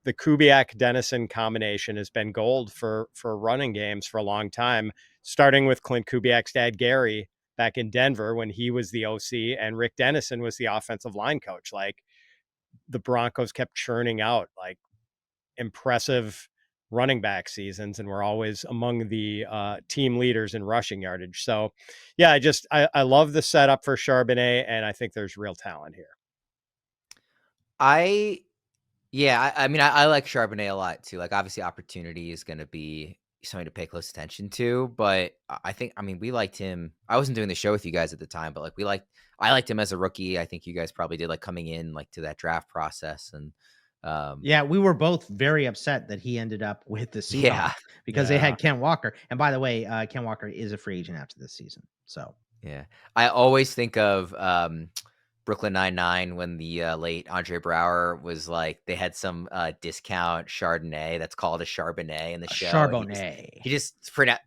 the Kubiak Dennison combination has been gold for running games for a long time, starting with Clint Kubiak's dad, Gary, back in Denver when he was the OC, and Rick Dennison was the offensive line coach. Like, the Broncos kept churning out like impressive running back seasons, and we're always among the team leaders in rushing yardage. So yeah, I love the setup for Charbonnet, and I think there's real talent here. I mean, I like Charbonnet a lot too. Like, obviously opportunity is going to be something to pay close attention to, but we liked him. I wasn't doing the show with you guys at the time, but I liked him as a rookie. I think you guys probably did, like, coming in like to that draft process. And we were both very upset that he ended up with the Seahawks because they had Ken Walker. And by the way, Ken Walker is a free agent after this season. So yeah, I always think of Brooklyn Nine-Nine when the late Andre Braugher was like, they had some discount Chardonnay that's called a Charbonnet in the show. Charbonnet. He just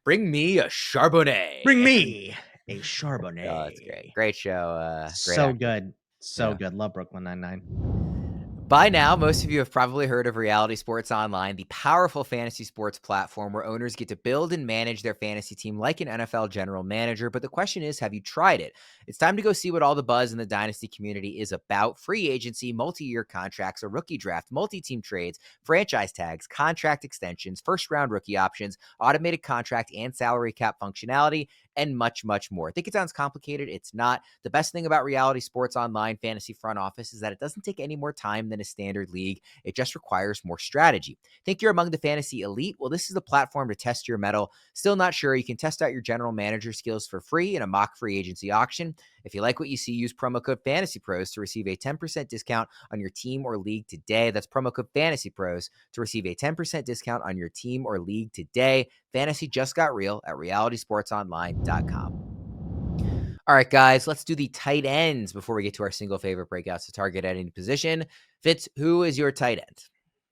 bring me a Charbonnet. Bring me a Charbonnet. Oh, it's great. Great show. Great so actor. good. So good. Love Brooklyn Nine-Nine. By now, most of you have probably heard of Reality Sports Online, the powerful fantasy sports platform where owners get to build and manage their fantasy team like an NFL general manager. But the question is, have you tried it? It's time to go see what all the buzz in the Dynasty community is about. Free agency, multi-year contracts, a rookie draft, multi-team trades, franchise tags, contract extensions, first-round rookie options, automated contract and salary cap functionality, and much, much more. I think it sounds complicated. It's not. The best thing about Reality Sports Online Fantasy Front Office is that it doesn't take any more time than a standard league. It just requires more strategy. Think you're among the fantasy elite? Well, this is the platform to test your mettle. Still not sure? You can test out your general manager skills for free in a mock free agency auction. If you like what you see, use promo code FantasyPros to receive a 10% discount on your team or league today. That's promo code FantasyPros to receive a 10% discount on your team or league today. Fantasy just got real at realitysportsonline.com. All right, guys, let's do the tight ends before we get to our single favorite breakouts to target at any position. Fitz, who is your tight end?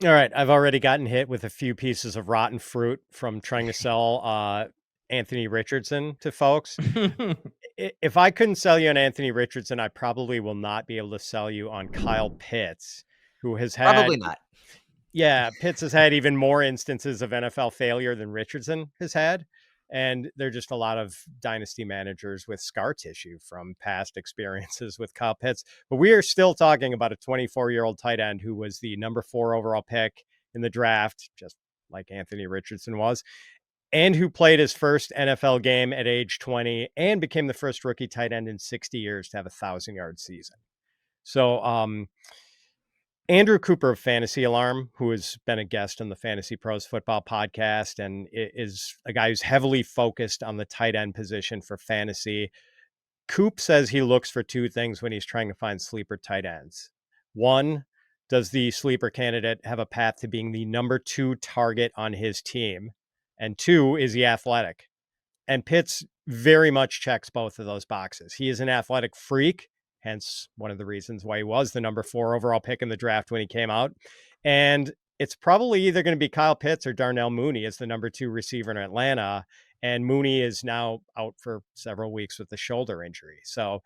All right, I've already gotten hit with a few pieces of rotten fruit from trying to sell Anthony Richardson to folks. If I couldn't sell you on Anthony Richardson, I probably will not be able to sell you on Kyle Pitts, who has had... Probably not. Yeah, Pitts has had even more instances of NFL failure than Richardson has had. And there are just a lot of dynasty managers with scar tissue from past experiences with Kyle Pitts. But we are still talking about a 24-year-old tight end who was the number 4 overall pick in the draft, just like Anthony Richardson was, and who played his first NFL game at age 20 and became the first rookie tight end in 60 years to have a 1,000-yard season. So, Andrew Cooper of Fantasy Alarm, who has been a guest on the FantasyPros football podcast and is a guy who's heavily focused on the tight end position for fantasy. Coop says he looks for 2 things when he's trying to find sleeper tight ends. 1, does the sleeper candidate have a path to being the number 2 target on his team? And 2, is he athletic? And Pitts very much checks both of those boxes. He is an athletic freak, hence one of the reasons why he was the number 4 overall pick in the draft when he came out. And it's probably either going to be Kyle Pitts or Darnell Mooney as the number 2 receiver in Atlanta. And Mooney is now out for several weeks with the shoulder injury. So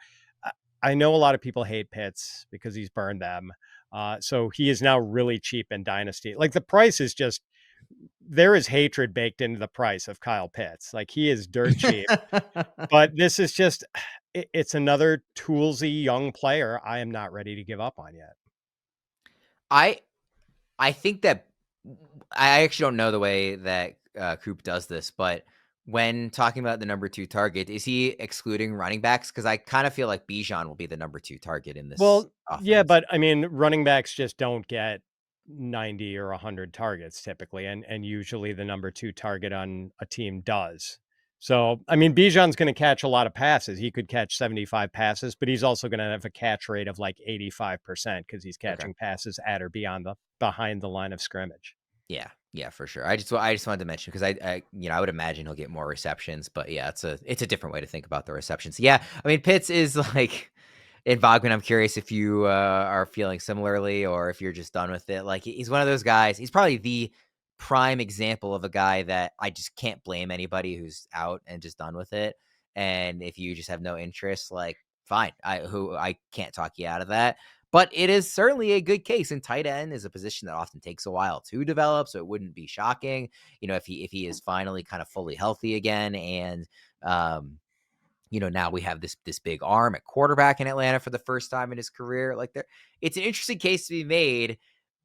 I know a lot of people hate Pitts because he's burned them. So he is now really cheap in Dynasty. Like, the price is just, there is hatred baked into the price of Kyle Pitts. Like, he is dirt cheap. But this is just, it's another toolsy young player I am not ready to give up on yet. I think that I actually don't know the way that Coop does this, but when talking about the number 2 target, is he excluding running backs? Because I kind of feel like Bijan will be the number 2 target in this. Well, yeah, offense. but I mean, running backs just don't get 90 or 100 targets typically, and usually the number 2 target on a team does. So, I mean, Bijan's going to catch a lot of passes. He could catch 75 passes, but he's also going to have a catch rate of like 85% because he's catching passes at or behind the line of scrimmage. Yeah, for sure. I just wanted to mention because I would imagine he'll get more receptions, but yeah, it's a different way to think about the receptions. Yeah, I mean, Pitts is like, in Bogman, I'm curious if you are feeling similarly or if you're just done with it. Like, he's one of those guys. He's probably the prime example of a guy that I just can't blame anybody who's out and just done with it. And if you just have no interest, like, fine, I can't talk you out of that. But it is certainly a good case, and tight end is a position that often takes a while to develop. So it wouldn't be shocking, if he is finally kind of fully healthy again. And, now we have this big arm at quarterback in Atlanta for the first time in his career. Like, it's an interesting case to be made,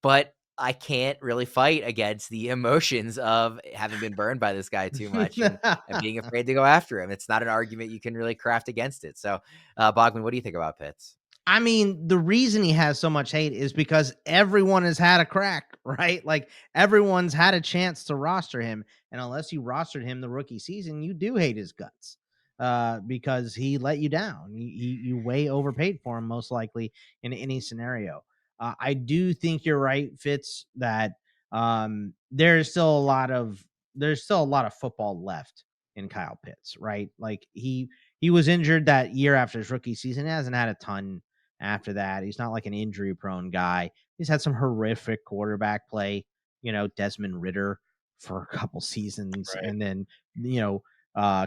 but I can't really fight against the emotions of having been burned by this guy too much and being afraid to go after him. It's not an argument you can really craft against it. So, Bogman, what do you think about Pitts? I mean, the reason he has so much hate is because everyone has had a crack, right? Like, everyone's had a chance to roster him. And unless you rostered him the rookie season, you do hate his guts because he let you down. You way overpaid for him, most likely, in any scenario. I do think you're right, Fitz, that there's still a lot of football left in Kyle Pitts, right? Like, he was injured that year after his rookie season. He hasn't had a ton after that. He's not like an injury prone guy. He's had some horrific quarterback play, Desmond Ridder for a couple seasons. Right. And then,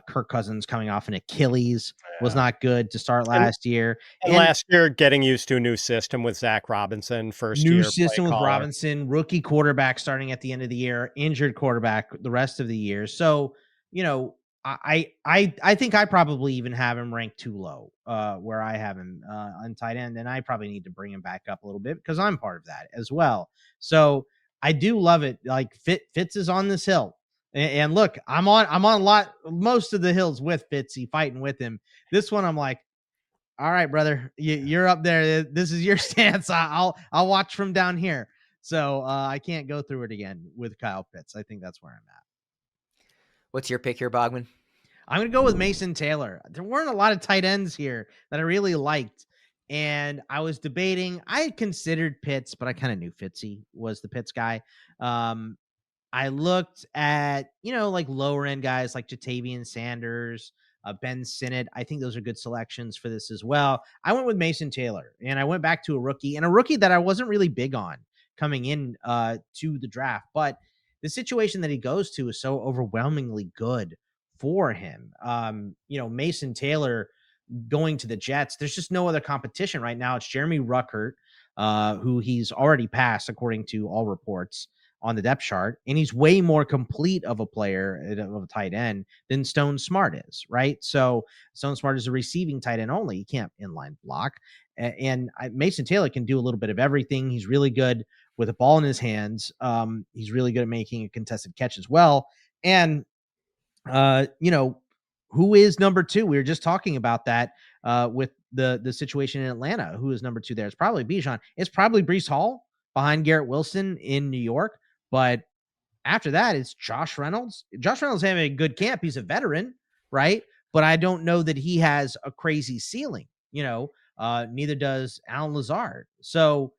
Kirk Cousins coming off an Achilles was not good to start last year. And last year, getting used to a new system with Zach Robinson, new system with Robinson, rookie quarterback starting at the end of the year, injured quarterback the rest of the year. So, I think I probably even have him ranked too low, where I have him on tight end, and I probably need to bring him back up a little bit because I'm part of that as well. So I do love it. Like, Fitz is on this hill, and look, I'm on most of the hills with Fitzy, fighting with him. This one, I'm like, all right, brother, you're up there. This is your stance. I'll watch from down here. So I can't go through it again with Kyle Pitts. I think that's where I'm at. What's your pick here, Bogman? I'm going to go with Mason Taylor. There weren't a lot of tight ends here that I really liked. And I was debating. I had considered Pitts, but I kind of knew Fitzy was the Pitts guy. I looked at, like lower end guys like Jatavian Sanders, Ben Sinnott. I think those are good selections for this as well. I went with Mason Taylor, and I went back to a rookie that I wasn't really big on coming in to the draft. But the situation that he goes to is so overwhelmingly good for him. Mason Taylor going to the Jets, there's just no other competition right now. It's Jeremy Ruckert, who he's already passed according to all reports on the depth chart, and he's way more complete of a player, of a tight end, than Stone Smart is, right? So Stone Smart is a receiving tight end only. He can't inline block. And Mason Taylor can do a little bit of everything. He's really good with a ball in his hands. He's really good at making a contested catch as well. And, who is number 2? We were just talking about that with the situation in Atlanta. Who is number 2 there? It's probably Bijan. It's probably Breece Hall behind Garrett Wilson in New York. But after that, it's Josh Reynolds. Josh Reynolds having a good camp. He's a veteran, right? But I don't know that he has a crazy ceiling. Neither does Alan Lazard. So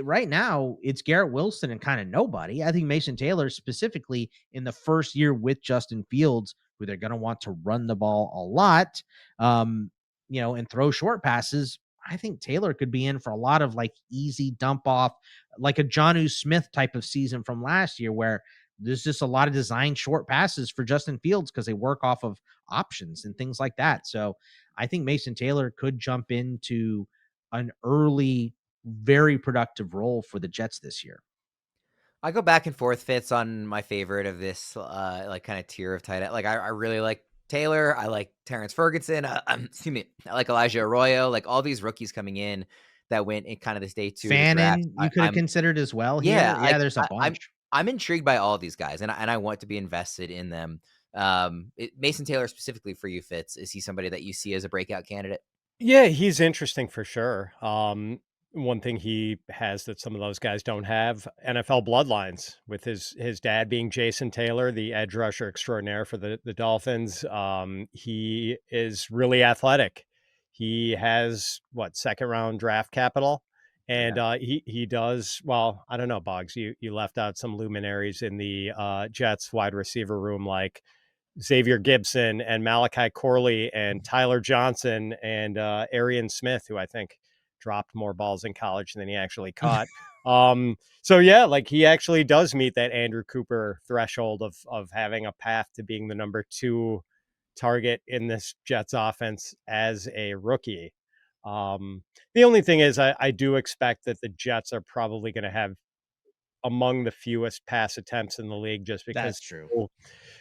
right now it's Garrett Wilson and kind of nobody. I think Mason Taylor, specifically in the first year with Justin Fields, who they're going to want to run the ball a lot, and throw short passes. I think Taylor could be in for a lot of like easy dump off, like a Jonnu Smith type of season from last year, where there's just a lot of designed short passes for Justin Fields because they work off of options and things like that. So I think Mason Taylor could jump into an early, very productive role for the Jets this year. I go back and forth, Fitz, on my favorite of this like kind of tier of tight end. Like I really like Taylor. I like Terrence Ferguson. Excuse me. I like Elijah Arroyo. Like all these rookies coming in that went in kind of this day 2 of the draft. Fannin, you could have considered as well here. Yeah, there's a bunch. I'm intrigued by all of these guys, and I want to be invested in them. Mason Taylor specifically for you, Fitz. Is he somebody that you see as a breakout candidate? Yeah, he's interesting for sure. One thing he has that some of those guys don't have, NFL bloodlines, with his dad being Jason Taylor, the edge rusher extraordinaire for the Dolphins. He is really athletic. He has second round draft capital. And he does well. I don't know, Boggs. You left out some luminaries in the Jets wide receiver room, like Xavier Gibson and Malachi Corley and Tyler Johnson and Arian Smith, who I think dropped more balls in college than he actually caught. So yeah, like he actually does meet that Andrew Cooper threshold of having a path to being the number 2 target in this Jets offense as a rookie. The only thing is I do expect that the Jets are probably going to have among the fewest pass attempts in the league, just because that's true.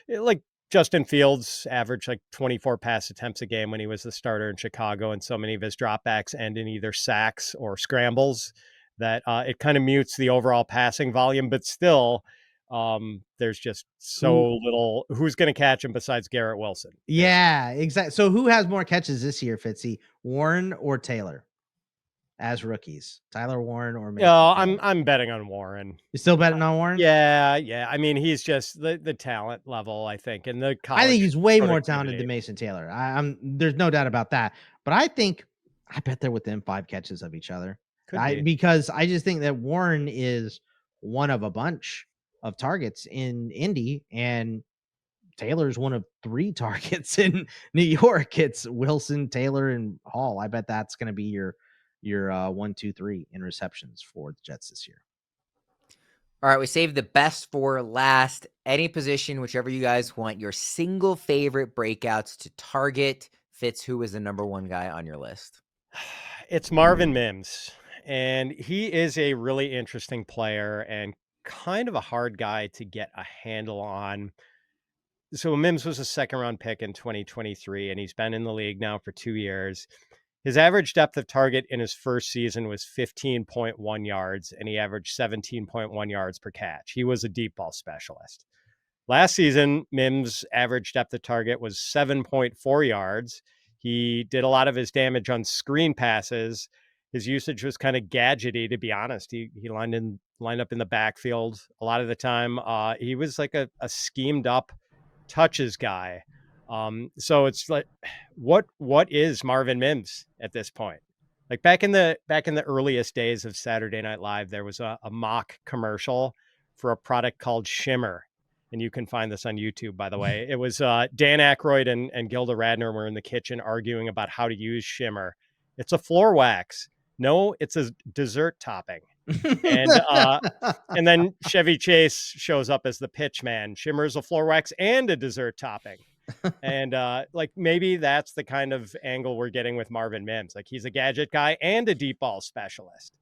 Like Justin Fields averaged like 24 pass attempts a game when he was the starter in Chicago, and so many of his dropbacks end in either sacks or scrambles that it kind of mutes the overall passing volume. But still, there's just so little. Who's going to catch him besides Garrett Wilson? Yeah, exactly. So who has more catches this year, Fitzy? Warren or Taylor as rookies? Tyler Warren or Mason Taylor? I'm betting on Warren. You're still betting on Warren? Yeah. I mean, he's just the talent level, I think, and the college. I think he's way more talented than Mason Taylor. There's no doubt about that. But I bet they're within 5 catches of each other. Because I just think that Warren is one of a bunch of targets in Indy, and Taylor's one of 3 targets in New York. It's Wilson, Taylor, and Hall. I bet that's going to be your 1, 2, 3 in receptions for the Jets this year. All right, we saved the best for last. Any position, whichever you guys want, your single favorite breakouts to target. Fitz, who is the number 1 guy on your list? It's Marvin Mims, and he is a really interesting player and kind of a hard guy to get a handle on. So Mims was a second-round pick in 2023, and he's been in the league now for 2 years. His average depth of target in his first season was 15.1 yards, and he averaged 17.1 yards per catch. He was a deep ball specialist. Last season, Mims' average depth of target was 7.4 yards. He did a lot of his damage on screen passes. His usage was kind of gadgety, to be honest. He lined up in the backfield a lot of the time. He was like a schemed up touches guy. So it's like, what is Marvin Mims at this point? Like back in the earliest days of Saturday Night Live, there was a mock commercial for a product called Shimmer. And you can find this on YouTube, by the way. It was Dan Aykroyd and Gilda Radner were in the kitchen arguing about how to use Shimmer. It's a floor wax. No, it's a dessert topping. And then Chevy Chase shows up as the pitch man. Shimmer is a floor wax and a dessert topping. And like maybe that's the kind of angle we're getting with Marvin Mims. Like he's a gadget guy and a deep ball specialist.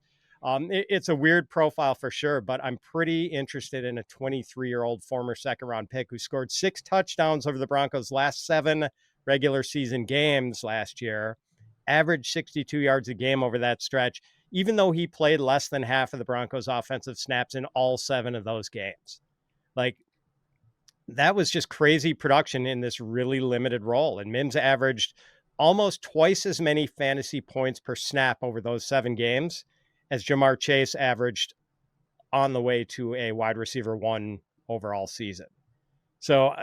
It's a weird profile for sure, but I'm pretty interested in a 23-year-old former second-round pick who scored 6 touchdowns over the Broncos' last 7 regular season games last year, averaged 62 yards a game over that stretch, even though he played less than half of the Broncos' offensive snaps in all 7 of those games. Like, that was just crazy production in this really limited role. And Mims averaged almost twice as many fantasy points per snap over those 7 games as Jamar Chase averaged on the way to a wide receiver 1 overall season. So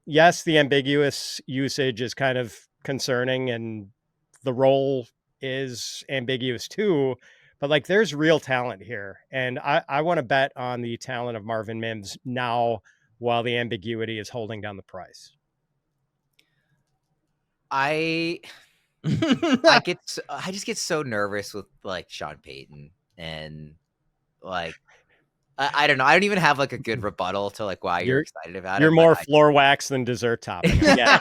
yes, the ambiguous usage is kind of concerning and the role is ambiguous too, but like there's real talent here. And I want to bet on the talent of Marvin Mims now while the ambiguity is holding down the price. I just get so nervous with like Sean Payton, and like I don't know. I don't even have like a good rebuttal to like why you're excited about You're him. more floor wax than dessert topping. Yeah.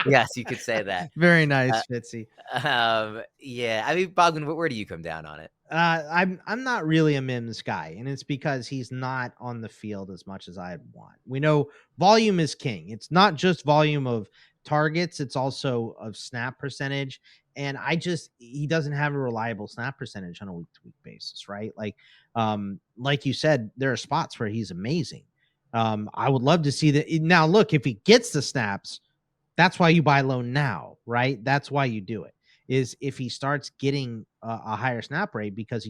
Yes, you could say that. Very nice, Fitzy. Yeah. I mean, Bogman, where do you come down on it? I'm not really a Mims guy, and it's because he's not on the field as much as I'd want. We know volume is king. It's not just volume of targets, it's also of snap percentage. And he doesn't have a reliable snap percentage on a week-to-week basis, right? Like you said, there are spots where he's amazing. I would love to see that. Now, look, if he gets the snaps, that's why you buy low now, right? That's why you do it. Is if he starts getting a higher snap rate, because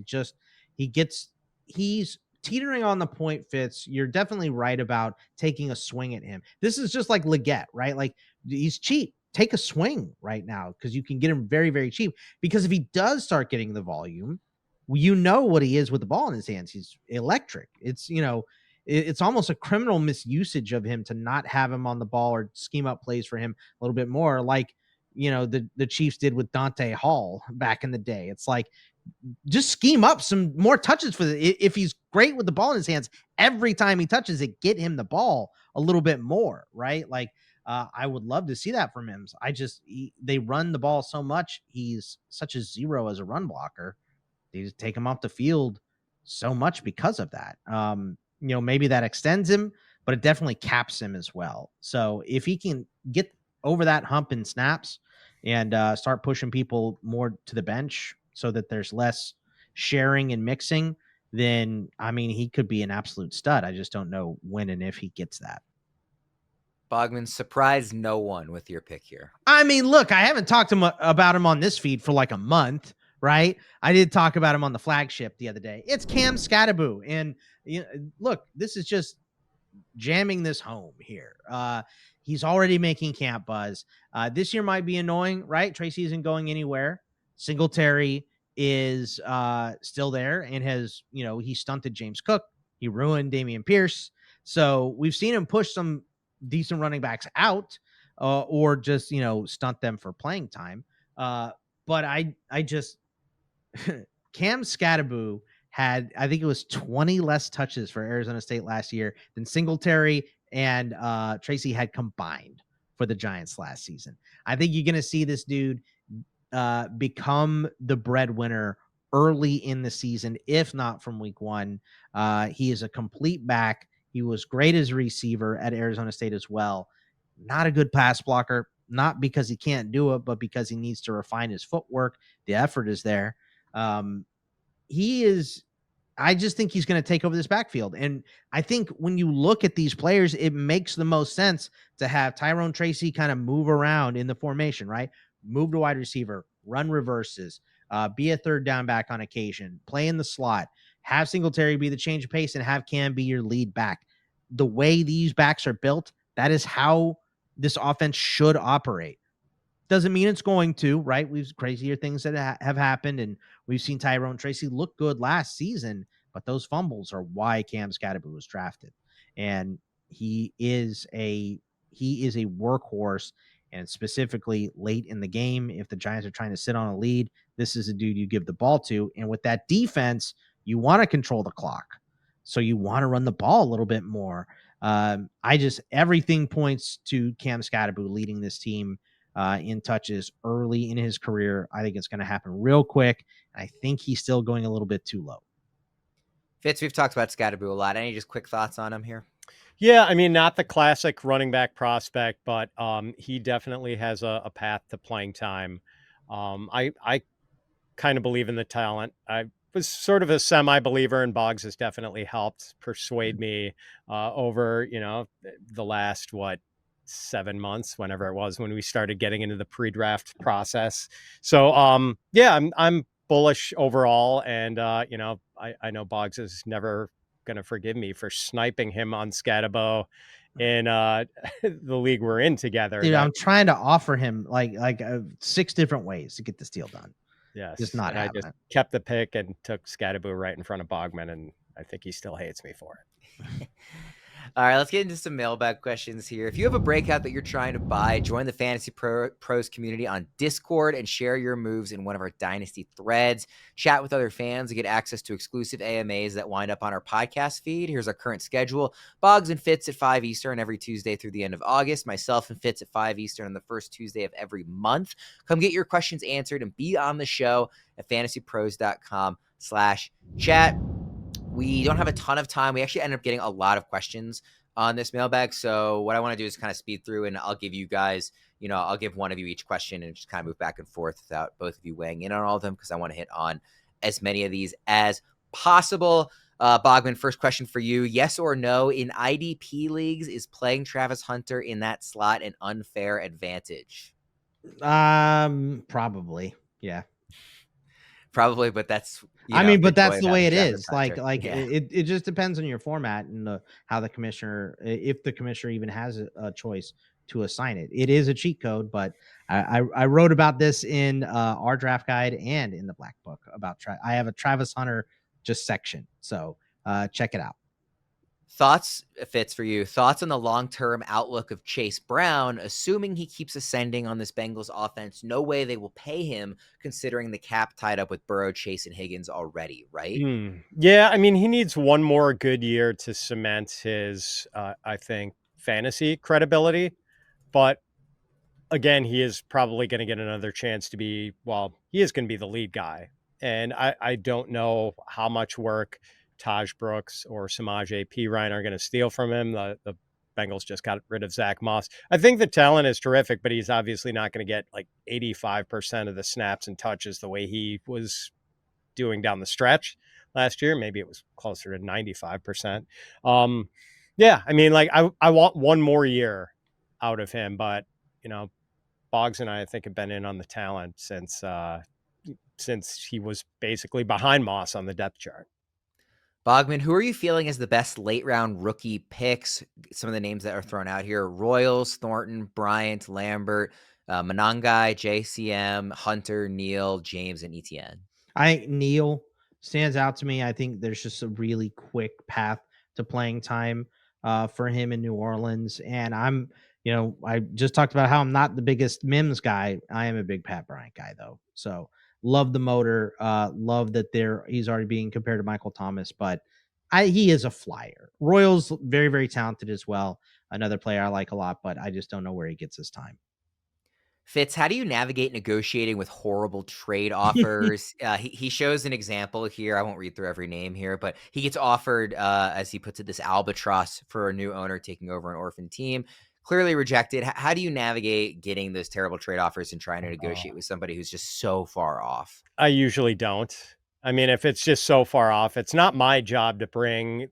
he's teetering on the point. Fitz, you're definitely right about taking a swing at him. This is just like Legette, right? Like, he's cheap. Take a swing right now because you can get him very, very cheap. Because if he does start getting the volume, you know what he is with the ball in his hands. He's electric. It's almost a criminal misusage of him to not have him on the ball or scheme up plays for him a little bit more, like the Chiefs did with Dante Hall back in the day. It's like, just scheme up some more touches if he's great with the ball in his hands, every time he touches it, get him the ball a little bit more, right? Like, I would love to see that from him. They run the ball so much. He's such a zero as a run blocker. They just take him off the field so much because of that. Maybe that extends him, but it definitely caps him as well. So if he can get over that hump in snaps and start pushing people more to the bench so that there's less sharing and mixing, then, I mean, he could be an absolute stud. I just don't know when and if he gets that. Bogman, surprise no one with your pick here. I mean, look, I haven't talked about him on this feed for like a month, right? I did talk about him on the flagship the other day. It's Cam Skattebo. And look, this is just jamming this home here. He's already making camp buzz. This year might be annoying, right? Tracy isn't going anywhere. Singletary is still there and has, he stunted James Cook. He ruined Dameon Pierce. So we've seen him push some decent running backs out or just, stunt them for playing time. But I just Cam Skattebo had, I think it was 20 less touches for Arizona State last year than Singletary and Tracy had combined for the Giants last season. I think you're going to see this dude become the breadwinner early in the season, if not from week one. He is a complete back. He was great as a receiver at Arizona State as well. Not a good pass blocker, not because he can't do it, but because he needs to refine his footwork. The effort is there. I just think he's going to take over this backfield. And I think when you look at these players, it makes the most sense to have Tyrone Tracy kind of move around in the formation, right? Move to wide receiver, run reverses, be a third down back on occasion, play in the slot, have Singletary be the change of pace, and have Cam be your lead back. The way these backs are built, that is how this offense should operate. Doesn't mean it's going to, right? We've crazier things that have happened, and we've seen Tyrone Tracy look good last season, but those fumbles are why Cam Skattebo was drafted. And he is a workhorse, and specifically late in the game, if the Giants are trying to sit on a lead, this is a dude you give the ball to. And with that defense, you want to control the clock. So you want to run the ball a little bit more. Everything points to Cam Skattebo leading this team in touches early in his career. I think it's going to happen real quick. I think he's still going a little bit too low. Fitz, we've talked about Skattebo a lot. Any just quick thoughts on him here? Yeah, I mean, not the classic running back prospect, but he definitely has a path to playing time. I kind of believe in the talent. I was sort of a semi-believer, and Boggs has definitely helped persuade me over, the last, 7 months, whenever it was when we started getting into the pre-draft process. So, I'm bullish overall. And, I know Boggs is never going to forgive me for sniping him on Skattebo in the league we're in together. Dude, I'm trying to offer him like 6 different ways to get this deal done. Yes. Just not And I having just it. kept the pick and took Skattebo right in front of Bogman, and I think he still hates me for it. All right, let's get into some mailbag questions here. If you have a breakout that you're trying to buy, join the Pros community on Discord and share your moves in one of our Dynasty threads. Chat with other fans and get access to exclusive AMAs that wind up on our podcast feed. Here's our current schedule. Boggs and Fitz at 5 Eastern every Tuesday through the end of August. Myself and Fitz at 5 Eastern on the first Tuesday of every month. Come get your questions answered and be on the show at fantasypros.com/chat. We don't have a ton of time. We actually ended up getting a lot of questions on this mailbag. So what I want to do is kind of speed through, and I'll give you guys, I'll give one of you each question and just kind of move back and forth without both of you weighing in on all of them, because I want to hit on as many of these as possible. Bogman, first question for you. Yes or no, in IDP leagues, is playing Travis Hunter in that slot an unfair advantage? Probably. Yeah. Probably, but that's but that's joy the of way having it Travis is. Hunter. Like Yeah. it just depends on your format and how the commissioner, if the commissioner even has a choice to assign it. It is a cheat code, but I wrote about this in our draft guide and in the Black Book about I have a Travis Hunter just section, so check it out. Thoughts, Fitz, for you. Thoughts on the long-term outlook of Chase Brown, assuming he keeps ascending on this Bengals offense? No way they will pay him, considering the cap tied up with Burrow, Chase, and Higgins already, right? Yeah, I mean, he needs one more good year to cement his, I think, fantasy credibility. But again, he is probably going to get another chance to be, he is going to be the lead guy. And I don't know how much work Taj Brooks or Samaj P. Ryan are going to steal from him. The Bengals just got rid of Zach Moss. I think the talent is terrific, but he's obviously not going to get like 85% of the snaps and touches the way he was doing down the stretch last year. Maybe it was closer to 95%. Yeah, I mean, like I want one more year out of him, but Boggs and I think have been in on the talent since he was basically behind Moss on the depth chart. Bogman, who are you feeling as the best late round rookie picks? Some of the names that are thrown out here: Royals, Thornton, Bryant, Lambert, Monangai, JCM, Hunter, Neal, James, and Etienne. I think Neal stands out to me. I think there's just a really quick path to playing time for him in New Orleans. And I just talked about how I'm not the biggest Mims guy. I am a big Pat Bryant guy, though. So love the motor. Love that he's already being compared to Michael Thomas, but he is a flyer. Royals, very, very talented as well. Another player I like a lot, but I just don't know where he gets his time. Fitz, how do you navigate negotiating with horrible trade offers? He shows an example here. I won't read through every name here, but he gets offered, as he puts it, this albatross for a new owner taking over an orphan team. Clearly rejected. How do you navigate getting those terrible trade offers and trying to negotiate with somebody who's just so far off? I usually don't. I mean, if it's just so far off, it's not my job to bring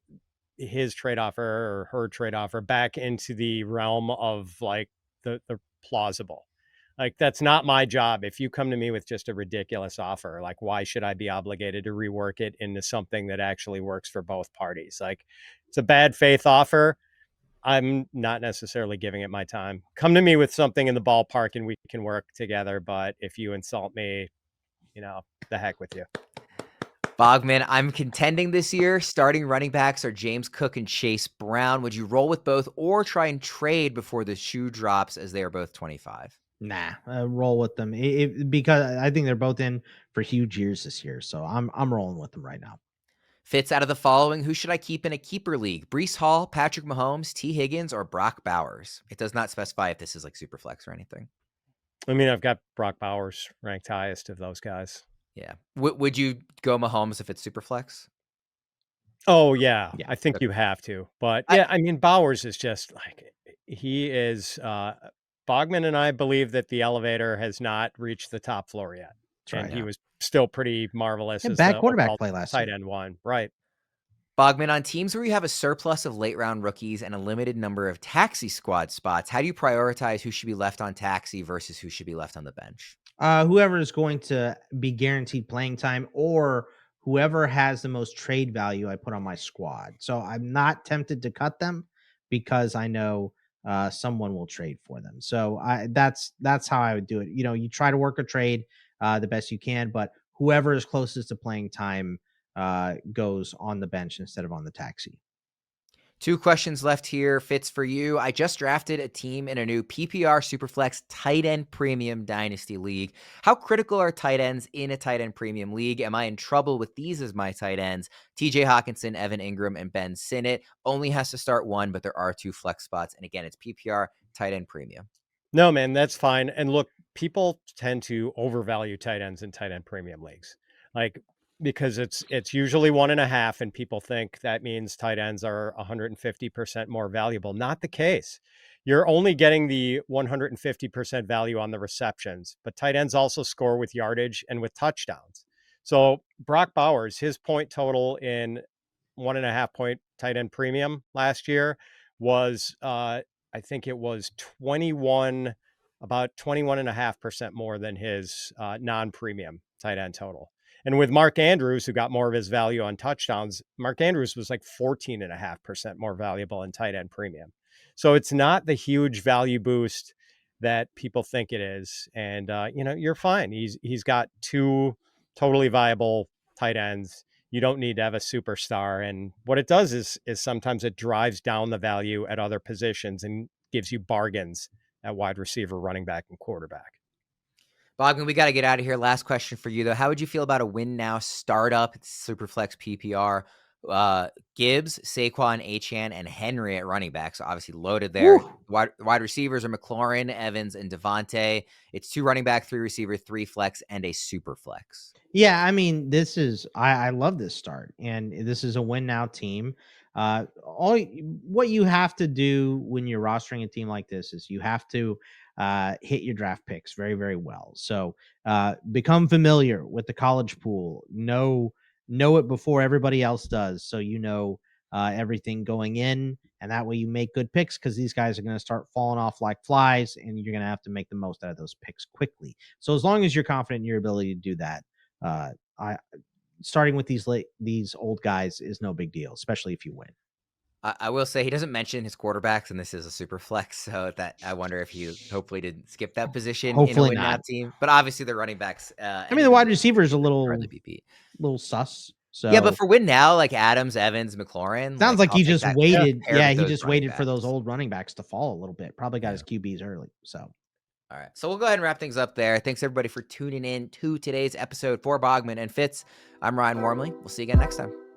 his trade offer or her trade offer back into the realm of like the plausible. Like, that's not my job. If you come to me with just a ridiculous offer, like, why should I be obligated to rework it into something that actually works for both parties? Like, it's a bad faith offer. I'm not necessarily giving it my time. Come to me with something in the ballpark and we can work together. But if you insult me, the heck with you. Bogman, I'm contending this year. Starting running backs are James Cook and Chase Brown. Would you roll with both or try and trade before the shoe drops, as they are both 25? Nah, roll with them because I think they're both in for huge years this year. So I'm rolling with them right now. Fitz, out of the following, who should I keep in a keeper league? Breece Hall, Patrick Mahomes, T. Higgins, or Brock Bowers? It does not specify if this is like super flex or anything. I mean, I've got Brock Bowers ranked highest of those guys. Yeah. Would you go Mahomes if it's super flex? Oh, yeah. I think you have to. But yeah, I mean, Bowers is just like, he is, Bogman and I believe that the elevator has not reached the top floor yet. And he was still pretty marvelous as bad the quarterback play last tight year. end one. Right. Bogman, on teams where you have a surplus of late round rookies and a limited number of taxi squad spots, how do you prioritize who should be left on taxi versus who should be left on the bench? Whoever is going to be guaranteed playing time or whoever has the most trade value I put on my squad. So I'm not tempted to cut them because I know someone will trade for them. So that's how I would do it. You try to work a trade the best you can. But whoever is closest to playing time goes on the bench instead of on the taxi. 2 questions left here. Fitz, for you. I just drafted a team in a new PPR Superflex tight end premium dynasty league. How critical are tight ends in a tight end premium league? Am I in trouble with these as my tight ends? TJ Hawkinson, Evan Ingram, and Ben Sinnott. Only has to start one, but there are 2 flex spots. And again, it's PPR tight end premium. No, man, that's fine. And look, people tend to overvalue tight ends in tight end premium leagues, like because it's usually 1.5, and people think that means tight ends are 150% more valuable. Not the case. You're only getting the 150% value on the receptions, but tight ends also score with yardage and with touchdowns. So Brock Bowers, his point total in 1.5 point tight end premium last year was I think it was about 21.5% more than his non-premium tight end total. And with Mark Andrews, who got more of his value on touchdowns, Mark Andrews was like 14.5% more valuable in tight end premium. So it's not the huge value boost that people think it is. And, you're fine. He's got 2 totally viable tight ends. You don't need to have a superstar. And what it does is sometimes it drives down the value at other positions and gives you bargains at wide receiver, running back, and quarterback. Bogman, we got to get out of here. Last question for you, though. How would you feel about a win now startup Superflex PPR? Gibbs, Saquon, Achane, and Henry at running back. So obviously loaded there. Wide receivers are McLaurin, Evans, and Devontae. It's 2 running back, 3 receiver, 3 flex, and a super flex. Yeah, I mean, I love this start, and this is a win now team. What you have to do when you're rostering a team like this is you have to hit your draft picks very, very well. So become familiar with the college pool. Know it before everybody else does, so you know everything going in, and that way you make good picks because these guys are going to start falling off like flies, and you're going to have to make the most out of those picks quickly. So as long as you're confident in your ability to do that, I starting with these old guys is no big deal, especially if you win. I will say he doesn't mention his quarterbacks, and this is a super flex, so that I wonder if he hopefully didn't skip that position in a Hopefully win now not. team. But obviously the running backs. I mean, the wide receiver is a hardly be beat. little sus. So Yeah, but for win now, like Adams, Evans, McLaurin, sounds like I'll he take just that waited. paired Yeah, with he those just running waited for those backs. old running backs to fall a little bit. Probably got Yeah. his QBs early. So All right. So we'll go ahead and wrap things up there. Thanks everybody for tuning in to today's episode. For Bogman and Fitz, I'm Ryan Wormeli. We'll see you again next time.